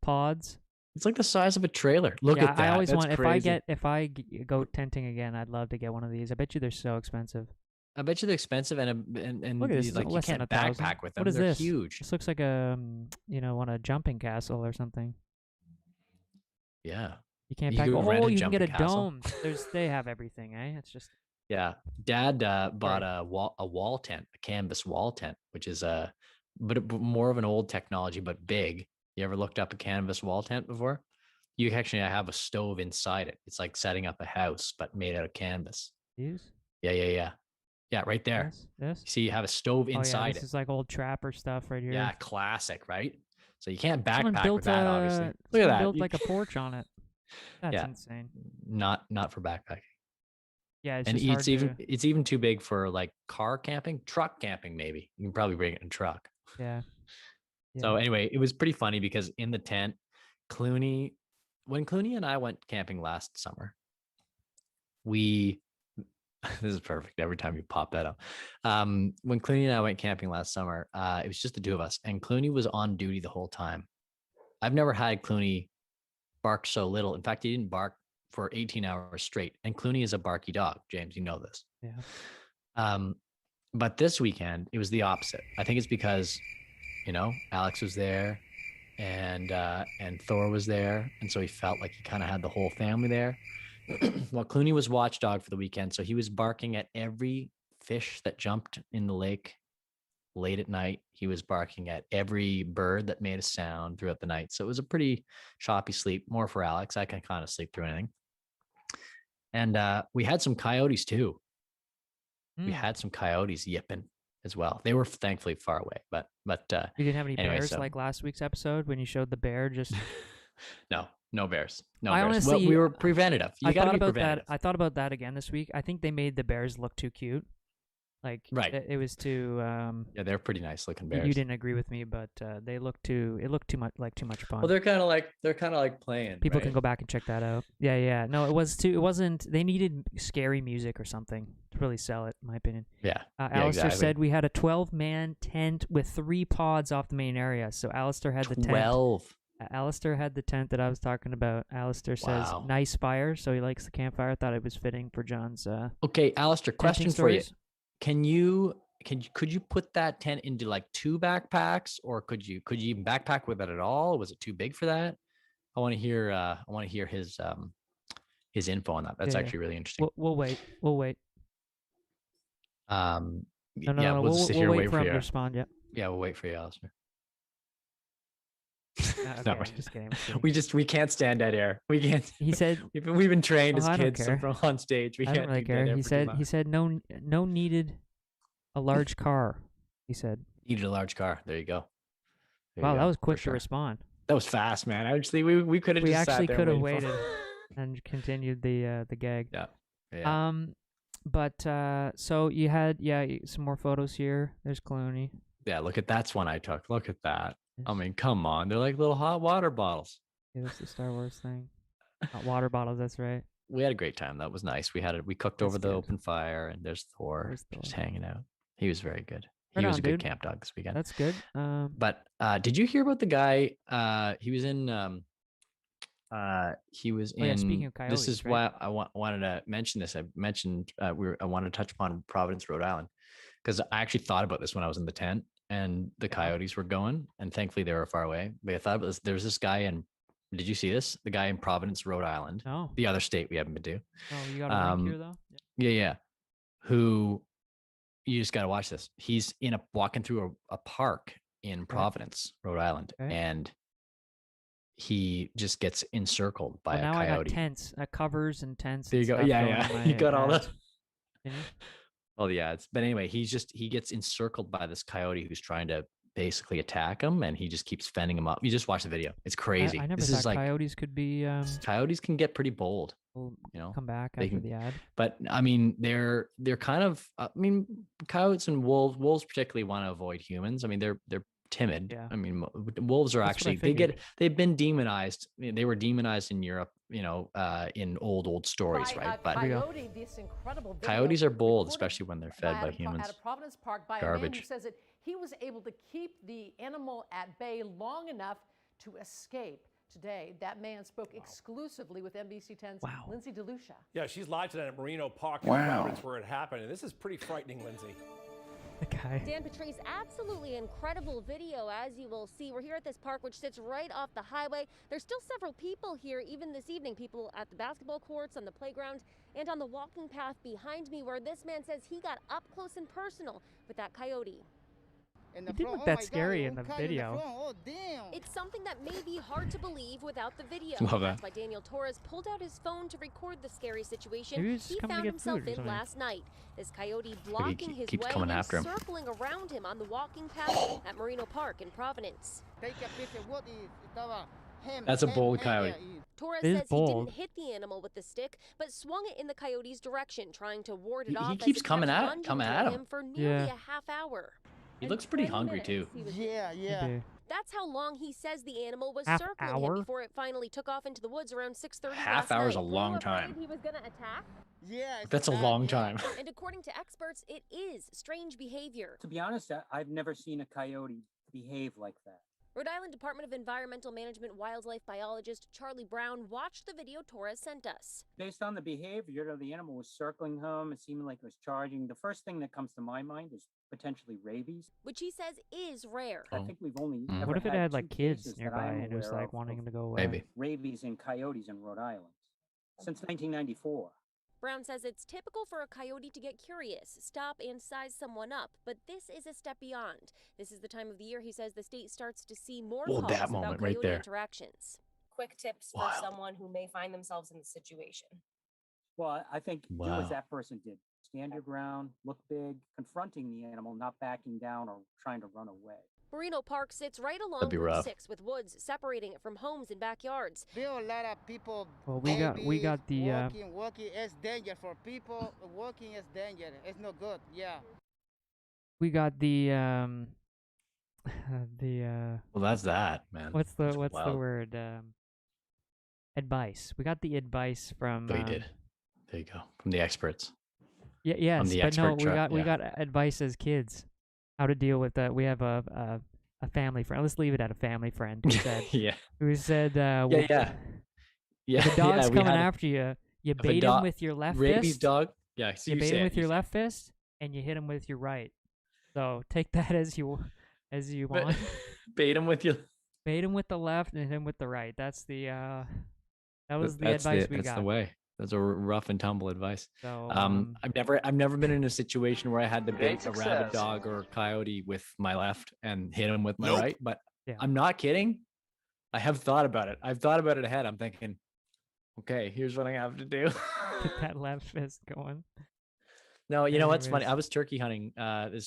pods. It's like the size of a trailer. Look Yeah, at that. I always That's want crazy. if I go tenting again, I'd love to get one of these. I bet you they're so expensive. I bet you they're expensive and Look at this, like you less than can't 1,000. backpack with them. What is They're this? huge. This looks like a on a jumping castle or something. Yeah. You can't You pack. could rent Oh, a you can get a jumping castle. dome. They have everything, eh? It's just Yeah. Dad bought Sorry. a wall tent, a canvas wall tent, which is but more of an old technology, but big. You ever looked up a canvas wall tent before? You actually have a stove inside it. It's like setting up a house, but made out of canvas. these. Yeah, right there. This. You see, you have a stove Oh yeah, inside this it. is like old trapper stuff right here. Yeah, classic, right? So you can't Someone backpack built with that, obviously. Look at someone that. built like a porch on it. That's Yeah. insane. Not for backpacking. Yeah, it's And just hard it's even too big for like car camping, truck camping. Maybe you can probably bring it in a truck. Yeah. So anyway, it was pretty funny because in the tent, when Clooney and I went camping last summer, we this is perfect every time you pop that up. When Clooney and I went camping last summer, it was just the 2 of us, and Clooney was on duty the whole time. I've never had Clooney bark so little. In fact, he didn't bark for 18 hours straight. And Clooney is a barky dog, James. You know this. Yeah. But this weekend it was the opposite. I think it's because, Alex was there, and Thor was there, and so he felt like he kind of had the whole family there. Well, Clooney was watchdog for the weekend, so he was barking at every fish that jumped in the lake late at night. He was barking at every bird that made a sound throughout the night. So it was a pretty choppy sleep, more for Alex. I can kind of sleep through anything. And we had some coyotes too. We had some coyotes yipping as well. They were thankfully far away, but You didn't have any anyway, bears so- like last week's episode when you showed the bear just no bears. No I bears. honestly- We were preventative. You I got to thought be about preventative. that. I thought about that again this week. I think they made the bears look too cute. Like Right. it was too. Yeah, they're pretty nice looking You bears. didn't agree with me, but they looked too. It looked too much fun. Well, they're kind of like playing. People right? can go back and check that out. Yeah, yeah. No, it was too. It wasn't. They needed scary music or something to really sell it, in my opinion. Yeah. Alistair exactly. said we had a 12-man tent with 3 pods off the main area. So Alistair had the tent. 12. Alistair had the tent that I was talking about. Alistair says Wow. nice fire, so he likes the campfire. I thought it was fitting for John's. Okay, Alistair, question tenting for you. stories. Could you put that tent into like 2 backpacks, or could you even backpack with it at all? Was it too big for that? I want to hear his info on that. That's Yeah, actually really interesting. We'll wait. We'll wait. No, No. we'll just sit here We'll and wait for him you. to respond. Yeah. Yeah, we'll wait for you, Alistair. Okay, No, I'm just kidding. I'm just kidding. we can't stand dead air. We can't. He said we've been trained Oh, I as don't kids care. from on stage. We I can't don't really do dead care. air He for too said long. no needed a large car. He said. Needed a large car. There you go. Wow, that was quick to sure. respond. That was fast, man. Actually, we could have. We just actually sat there could have waiting waited for- and continued the gag. Yeah. Yeah. But so you had some more photos here. There's Clooney. Yeah, look at that's one I took. Look at that. I Yes. mean, come on. They're like little hot water bottles. Yeah, that's the Star Wars thing. Hot water bottles. That's right. We had a great time. That was nice. We cooked That's over the good. open fire, and there's Thor There's just Thor. hanging out. He was very good. Right He was on, a good dude. camp dog this weekend. That's good. But did you hear about the guy? He was in. He was Oh, yeah, in. speaking of This is coyotes, right? why I wanted to mention this. I mentioned I wanted to touch upon Providence, Rhode Island, because I actually thought about this when I was in the tent and the coyotes were going, and thankfully they were far away. But I thought about this. There's this guy in. Did you see this? The guy in Providence, Rhode Island, No. the other state we haven't been to. Oh, you got a link here though. Yeah. Who you just got to watch this. He's walking through a park in Providence, Rhode Island, Okay. and he just gets encircled by Well, a now I got coyote. tents, covers and tents. There you and go. stuff Yeah, going yeah. on my You got all the ads. Finished? all the ads. But anyway, he gets encircled by this coyote who's trying to basically attack him, and he just keeps fending him up. You just watch the video. It's crazy. I never This thought is like coyotes could be. coyotes can get pretty bold. We'll You know, come back they after can- the ad. But I mean, they're kind of. I mean, coyotes and wolves particularly want to avoid humans. I mean, they're timid. Yeah. I mean, wolves are That's what I actually figured. they've been demonized. I mean, they were demonized in Europe. You know, in old stories, By right? a But we go. coyote, this incredible video coyotes are bold, recorded especially when they're fed by at humans. a Providence Park by a man Garbage. who says that he was able to keep the animal at bay long enough to escape. Today, that man spoke exclusively with NBC10's Wow. Lindsay DeLucia. Yeah, she's live tonight at Merino Park in Wow. Providence where it happened. And this is pretty frightening, Lindsay. The guy. Dan Patrice, absolutely incredible video, as you will see. We're here at this park, which sits right off the highway. There's still several people here, even this evening. People at the basketball courts, on the playground, and on the walking path behind me, where this man says he got up close and personal with that coyote. He didn't look that scary in the video. It's something that may be hard to believe without the video. Love that. That's why Daniel Torres pulled out his phone to record the scary situation Maybe he's he coming to found get himself food or in something. last night. This coyote blocking his keeps way coming and after him. circling around him on the walking path at Merino Park in Providence. That's a bold coyote. Torres It is says bold. he didn't hit the animal with the stick, but swung it in the coyote's direction, trying to ward it He off. as keeps it coming kept at- lunging coming toward at him. him for nearly Yeah. a half hour. He In looks pretty 20 hungry minutes, too. he was Okay. That's how long he says the animal was Half circling hour? him before it finally took off into the woods around 6:30 Half last hour is night. a long Were you afraid time. He was gonna attack, That's a long time. and according to experts, it is strange behavior. To be honest, I've never seen a coyote behave like that. Rhode Island Department of Environmental Management wildlife biologist Charlie Brown watched the video Torres sent us. Based on the behavior, the animal was circling him. It seemed like it was charging. The first thing that comes to my mind is potentially rabies. Which he says is rare. I think we've only Mm. ever What if it had had like two kids cases that nearby I'm and it was aware like of wanting him to go away? Maybe. rabies in coyotes in Rhode Island since 1994. Brown says it's typical for a coyote to get curious, stop, and size someone up, but this is a step beyond. This is the time of the year he says the state starts to see more Whoa, calls that about moment coyote right there. interactions. Quick tips for Wild. someone who may find themselves in the situation. Well, I think do Wow. as that person did. Stand your ground, look big, confronting the animal, not backing down or trying to run away. Merino Park sits right along That'd be Route rough. 6 with woods separating it from homes and backyards. There are a lot of people. Well, we got the walking. It's danger for people. Walking is danger. It's not good. Yeah. we got the Well, that's that, man. what's the That's what's the wild. word advice. We got the advice from Oh, you did. There you go. From the experts. yeah, From yes, the but no, expert truck. we Yeah. got advice as kids how to deal with that. We have a family friend. Let's leave it at a family friend Yeah. who said Yeah. Yeah. if a Yeah. dog's Yeah. We coming had after you, you if a bait him dog, with your left rabies fist. dog. Yeah. So You you bait say him it. with You your say left fist, and you hit him with your right. So take that as you But want. bait him with you. Bait him with the left and hit him with the right. That's the that was the advice we That's the got. way. That's a rough and tumble advice. So I've never been in a situation where I had to Great bait a rabid success. dog or a coyote with my left and hit him with my Nope. right. But yeah, I'm not kidding. I have thought about it. I've thought about it ahead. I'm thinking, okay, here's what I have to do. get that left fist going. No, you know what's funny? Anyways. I was turkey hunting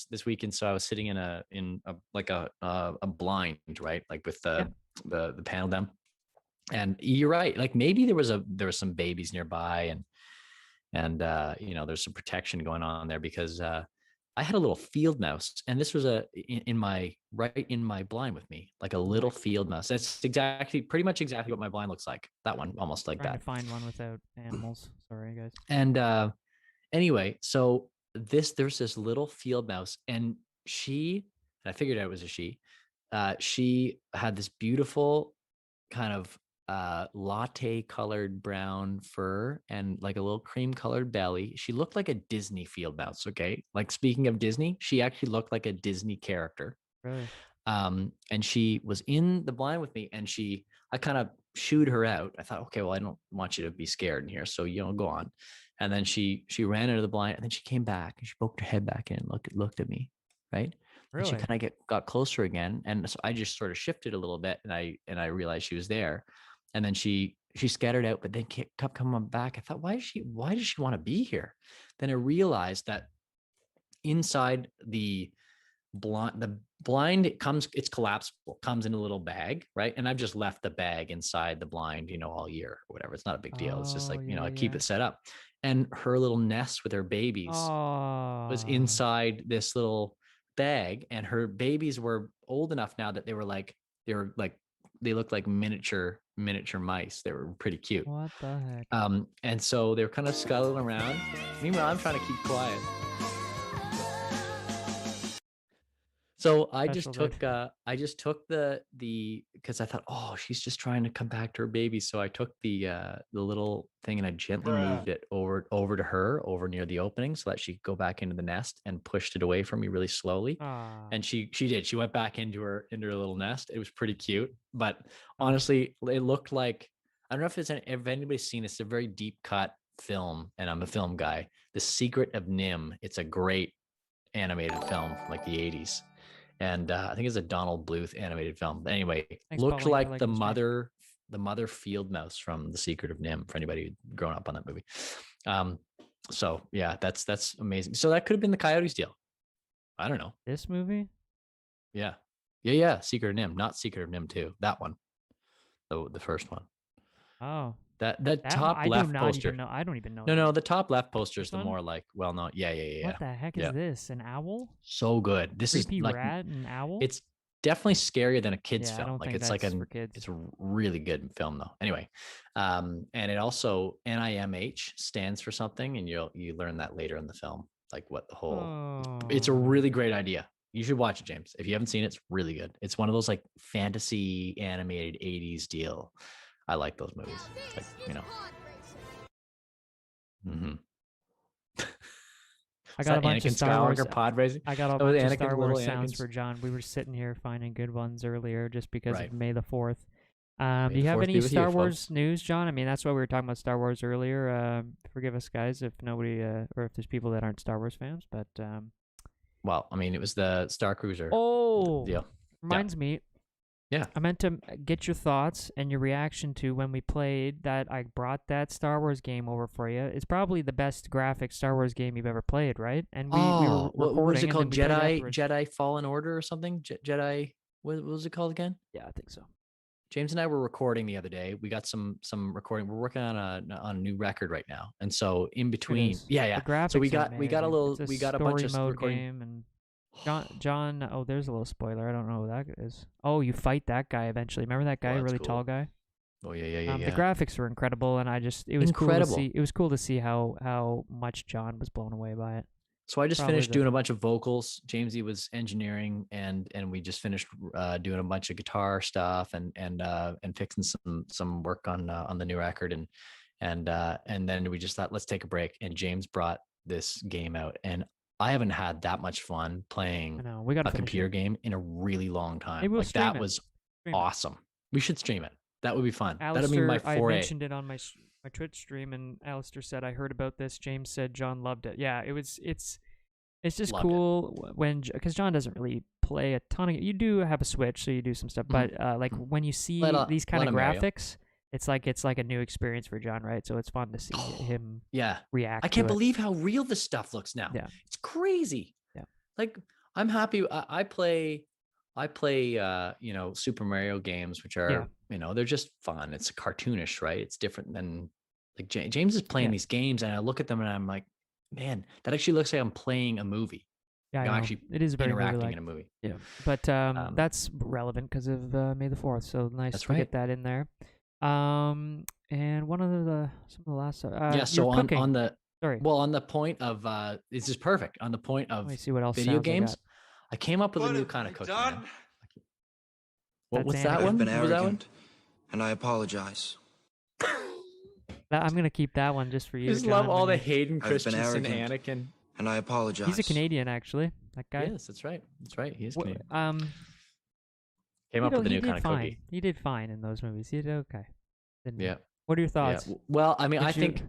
this weekend, so I was sitting in a blind, right? Like with the panel down. And you're right. Like maybe there was some babies nearby, and you know, there's some protection going on there because I had a little field mouse, and this was in my blind with me, like a little field mouse. That's pretty much exactly what my blind looks like. That one, almost like Trying that. to find one without animals. Sorry, guys. And anyway, so there's this little field mouse, and I figured out it was a she. She had this beautiful kind of latte colored brown fur and like a little cream colored belly. She looked like a Disney field mouse. Okay. Like speaking of Disney, she actually looked like a Disney character. Really? And she was in the blind with me, and I kind of shooed her out. I thought, okay, well, I don't want you to be scared in here. So, you know, go on. And then she ran into the blind, and then she came back and she poked her head back in and looked at me. Right. Really? And she kind of got closer again. And so I just sort of shifted a little bit, and I realized she was there. And then she scattered out, but then kept coming back. I thought, why does she want to be here? Then I realized that inside the blind, it's collapsible, comes in a little bag, right? And I've just left the bag inside the blind, you know, all year or whatever. It's not a big deal. It's just like, you know, I keep it set up. And her little nest with her babies was inside this little bag, and her babies were old enough now that they looked like miniature mice. They were pretty cute. What the heck? And so they were kind of scuttling around. Meanwhile, I'm trying to keep quiet. So I just took the because I thought, oh, she's just trying to come back to her baby. So I took the little thing, and I gently moved it over to her, over near the opening, so that she could go back into the nest, and pushed it away from me really slowly. And she did. She went back into her little nest. It was pretty cute, but honestly, it looked like, I don't know if anybody's seen this. It's a very deep cut film, and I'm a film guy. The Secret of Nim. It's a great animated film from like the 80s. And I think it's a Donald Bluth animated film. But anyway, looked like the mother field mouse from The Secret of Nim, for anybody grown up on that movie. So yeah, that's amazing. So that could have been the Coyotes deal. I don't know. This movie? Yeah. Secret of Nim, not Secret of Nim 2. That one. The first one. Oh. That top left poster. I don't even know. No, the top left poster is the more like well-known. Yeah. What the heck is this? An owl? So good. This Creepy is like rat and owl. It's definitely scarier than a kid's I film. don't Like think it's that's like for kids. it's a really good film though. Anyway, and it also NIMH stands for something, and you learn that later in the film, like what the whole. It's a really great idea. You should watch it, James. If you haven't seen it, it's really good. It's one of those like fantasy animated 80s deal. I like those movies. Like, you know. I got a bunch of Star Wars pod racing. I got a bunch of Star Wars sounds for John. We were sitting here finding good ones earlier just because of May the 4th. Do you have any Star Wars news, John? I mean, that's why we were talking about Star Wars earlier. Forgive us, guys, if nobody or if there's people that aren't Star Wars fans. But well, I mean, it was the Star Cruiser. Oh, deal. Reminds me. Yeah. I meant to get your thoughts and your reaction to when we played that. I brought that Star Wars game over for you. It's probably the best graphic Star Wars game you've ever played, right? And we were recording. What was it called? Jedi Fallen Order or something? Jedi. What was it called again? Yeah, I think so. James and I were recording the other day. We got some recording. We're working on a new record right now, and so in between, yeah. The graphics so we got a bunch of story mode recording. game and John. Oh, there's a little spoiler. I don't know who that is. Oh, you fight that guy eventually. Remember that guy, Well, that's really tall cool. guy? Oh yeah. The graphics were incredible, and it was cool to Incredible. see. It was cool to see how much John was blown away by it. So I just Probably finished the- doing a bunch of vocals. Jamesy was engineering, and we just finished doing a bunch of guitar stuff and fixing some work on the new record, and then we just thought, let's take a break. And James brought this game out, and I haven't had that much fun I playing know we got a to finish computer it. game in a really long time. Maybe we'll Like stream that it. was Stream it. awesome. We should stream it. That would be fun. That'd be Alistair, my I foray. mentioned it on my Twitch stream, and Alistair said I heard about this. James said John loved it. Yeah, it's just Loved it. cool because John doesn't really play a ton of. You do have a Switch, so you do some stuff, but like when you see these kind of let him graphics, it's like a new experience for John, right? So it's fun to see him Yeah. react. I can't to it. believe how real this stuff looks now. Yeah. It's crazy. Yeah. Like I'm happy. I play Super Mario games, which are, they're just fun. It's cartoonish, right? It's different than like James is playing these games, and I look at them and I'm like, man, that actually looks like I'm playing a movie. Yeah, I'm I know. actually It is very interacting movie-like. in a movie. Yeah, but that's relevant because of May the 4th, so nice That's to get right. that in there. And one of some of the last Yeah. So on the sorry. well, on the point of this is perfect. On the point Let of me see what else video sounds I games, got. I came up with a new kind of cooking. man. What's That's that Anakin. one? I've been What was that one? arrogant, and I apologize. I'm gonna keep that one just for you. I just John, love all when the you- Hayden I've been Christensen, arrogant. Anakin. And I apologize. He's a Canadian, actually. That guy. Yes, that's right. That's right. He is Wha- Canadian. he Came up with a he new did kind of fine. cookie. He did fine in those movies. He did okay. Didn't he? Yeah. What are your Yeah. thoughts? Well, I mean, Would I you- think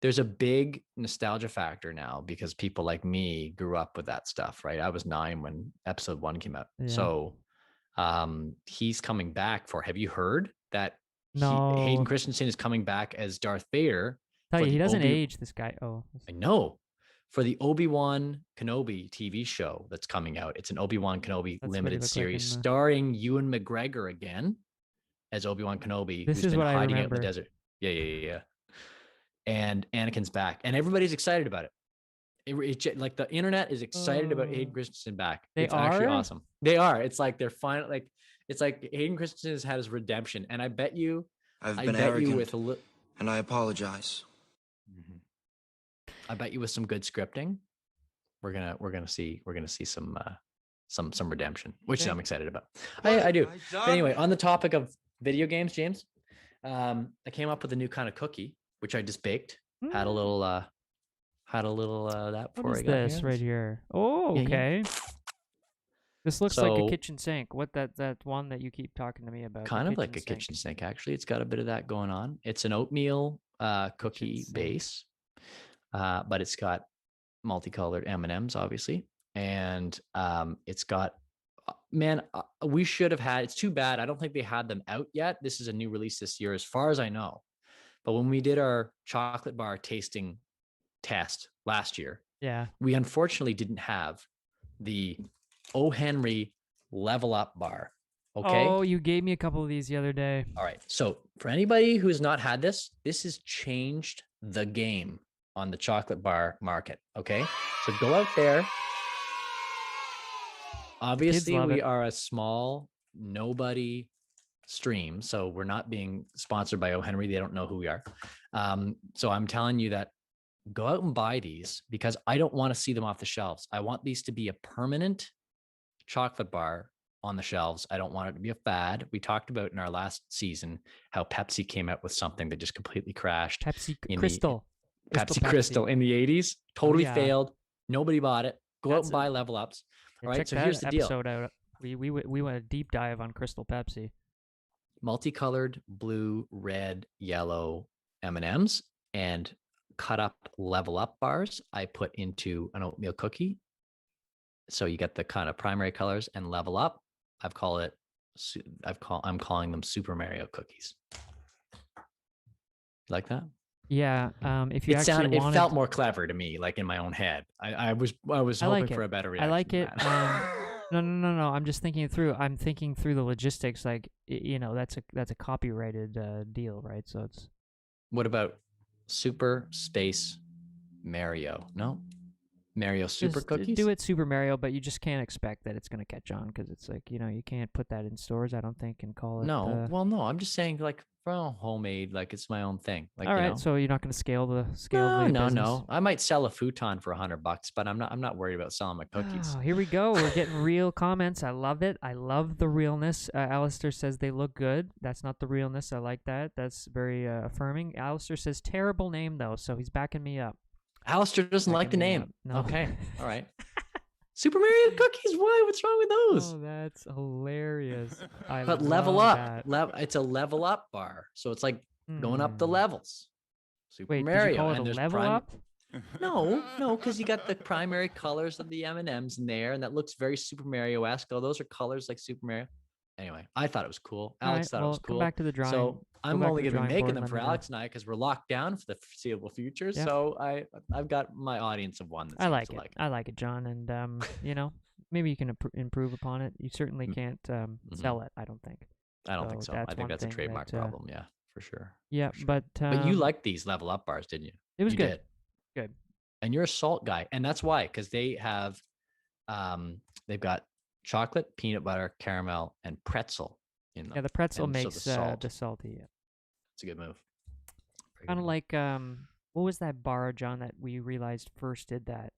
there's a big nostalgia factor now because people like me grew up with that stuff, right? I was 9 when episode 1 came out. Yeah. So he's coming back for, have you heard that No. Hayden Christensen is coming back as Darth Vader? Tell for you, he the doesn't age. This guy. Oh. I know. For the Obi-Wan Kenobi TV show that's coming out. It's an Obi-Wan Kenobi That's what he limited looked like series in the- starring Ewan McGregor again as Obi-Wan Kenobi, This who's is been what I hiding out in the remember. desert. Yeah. And Anakin's back, and everybody's excited about it. Like the internet is excited about Hayden Christensen back. They It's actually are? awesome. They are. It's like they're finally like it's like Hayden Christensen has had his redemption, and I bet you, I've I been bet arrogant, you with a little. and I apologize. I bet you with some good scripting, we're gonna see some redemption, which I'm excited about. I do. But anyway, on the topic of video games, James, I came up with a new kind of cookie, which I just baked. Had a little that What before is I got this here. right here? Oh, Yeah, yeah. okay. This looks like a So- kitchen sink. What that one that you keep talking to me about? the Kind of like a sink. kitchen sink, actually. It's got a bit of that going on. It's an oatmeal cookie sink. base, but it's got multicolored M&Ms, obviously, and it's got. Man, we should have had. It's too bad. I don't think they had them out yet. This is a new release this year, as far as I know. But when we did our chocolate bar tasting test last year, Yeah. we unfortunately didn't have the O. Henry Level Up bar. Okay. Oh, you gave me a couple of these the other day. All right. So for anybody who's not had this has changed the game on the chocolate bar market. Okay. So go out there. Obviously, love we it. are a small nobody stream, so we're not being sponsored by O. Henry. They don't know who we are. So I'm telling you that go out and buy these because I don't want to see them off the shelves. I want these to be a permanent chocolate bar on the shelves. I don't want it to be a fad. We talked about in our last season how Pepsi came out with something that just completely crashed. Pepsi in the- Crystal. Pepsi Crystal in the 80s. Totally yeah. failed. Nobody bought it. Go out That's and a- buy Level Ups. Yeah, All right. check So that here's the deal. episode out. We went a deep dive on Crystal Pepsi. Multicolored blue, red, yellow M&Ms and cut up Level Up bars I put into an oatmeal cookie. So you get the kind of primary colors and Level Up. I'm calling them Super Mario cookies. Like that? Yeah. If you It actually sounded, it wanted, felt more clever to me, like in my own head. I was I hoping like for it. a better I reaction. like than it. that. No. I'm just thinking it through. I'm thinking through the logistics. Like, that's a copyrighted deal, right? So it's What about Super Space Mario? No. Mario Super Just Cookies. do it Super Mario, but you just can't expect that it's gonna catch on because it's like you can't put that in stores. I don't think and call it. No, well, no, I'm just saying like for homemade, like it's my own thing. Like all you right, know. so you're not gonna scale the No, business. I might sell a futon for $100, but I'm not worried about selling my cookies. Oh, here we go. We're getting real comments. I love it. I love the realness. Alistair says they look good. That's not the realness. I like that. That's very affirming. Alistair says terrible name though, so he's backing me up. Alistair doesn't like the Backing me name. up. No. Okay, all right. Super Mario Cookies. Why? What's wrong with those? Oh, that's hilarious. I But level love up. that. It's a level up bar, so it's like going up the Hmm. levels. Super Wait, Mario. did you call it and a there's level prime- up? No, because you got the primary colors of the M&Ms in there, and that looks very Super Mario-esque. Oh, those are colors like Super Mario. Anyway, I thought it was cool. All Alex right, thought it was come cool. back to the drawing. So go I'm back only to the going to be drawing making board, them let for me know. Alex and I because we're locked down for the foreseeable future. Yeah. So I've got my audience of one. That I seems like to it. like I like it, John. And maybe you can improve upon it. You certainly can't sell it. I don't think. I don't think So so. I that's think one that's a thing trademark that, problem. Yeah, for sure. Yeah, for sure. but you liked these level up bars, didn't you? It was You good. did. Good. And you're a salt guy, and that's why, because they have, they've got chocolate, peanut butter, caramel, and pretzel in them. Yeah, the pretzel And so makes the salty. Yeah. It's a good move. Very good Kind of move. like what was that bar, John, that we realized first did that?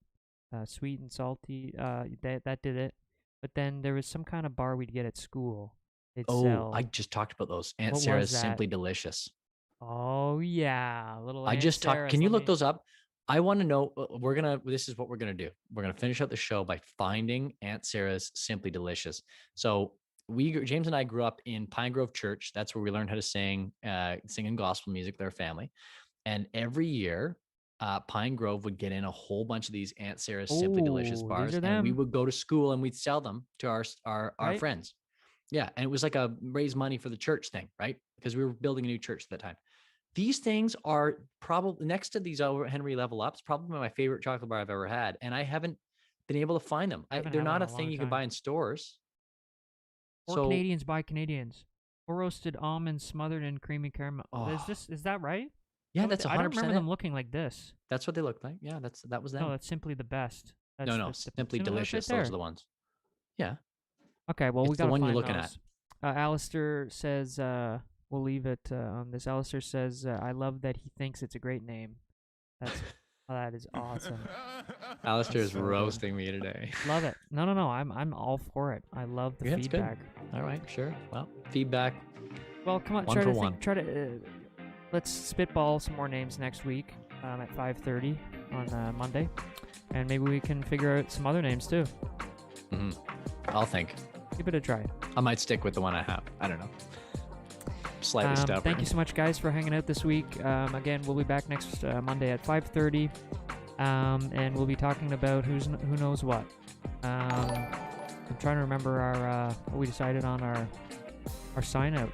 Sweet and salty. That did it. But then there was some kind of bar we'd get at school. They'd Oh, sell. I just talked about those. Aunt What Sarah's was that? Simply Delicious. Oh yeah, little. I Aunt just talked. Sarah's. Can you Let look me- those up? I want to know. This is what we're gonna do. We're gonna finish out the show by finding Aunt Sarah's Simply Delicious. So James and I grew up in Pine Grove Church. That's where we learned how to singing gospel music with our family. And every year, Pine Grove would get in a whole bunch of these Aunt Sarah's Simply Delicious Oh, bars, these are and we them. would go to school and we'd sell them to our Right. friends. Yeah, and it was like a raise money for the church thing, right? Because we were building a new church at that time. These things are probably next to these Henry Level Ups, probably my favorite chocolate bar I've ever had, and I haven't been able to find them. haven't They're had one not in a a thing long you can time. buy in stores. Or So Canadians buy Canadians. Or roasted almonds smothered in creamy caramel. Oh. Is that right? yeah, No, that's I don't 100%. remember them looking like this. That's what they look like. Yeah, that was them. No, that's simply the best. That's, no, that's the- Simply that's Delicious. right Those are there. the ones. Yeah. Okay, well, we It's the got to one find you're looking those. Alistair says, we'll leave it on this. Alistair says, I love that he thinks it's a great name. That is awesome. Alistair is So good. roasting me today. Love it. No, I'm all for it. I love the Yeah, it's good. feedback. All right, sure. Well, feedback. Well, come on, One try for to one. let's spitball some more names next week at 5:30 on Monday, and maybe we can figure out some other names too. I'll think. Give it a try. I might stick with the one I have. I don't know. Slightly stubborn. Thank you so much, guys, for hanging out this week. Again, we'll be back next Monday at 5:30, and we'll be talking about who knows what. I'm trying to remember our what we decided on our sign out.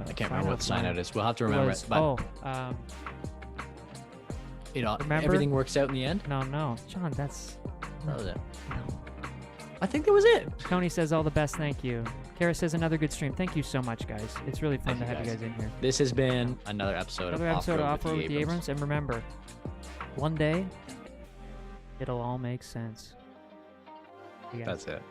I can't remember what the sign out is. We'll have to remember it. But remember? everything works out in the end. No, John, that's That was it. no. I think that was it. Tony says all the best, thank you. Kara says another good stream. Thank you so much, guys. It's really fun Thank to you, have you guys. guys in here. This has been another episode Another of episode of Off-Road Off-Road with the Abrams. And remember, one day, it'll all make sense. You guys. That's it.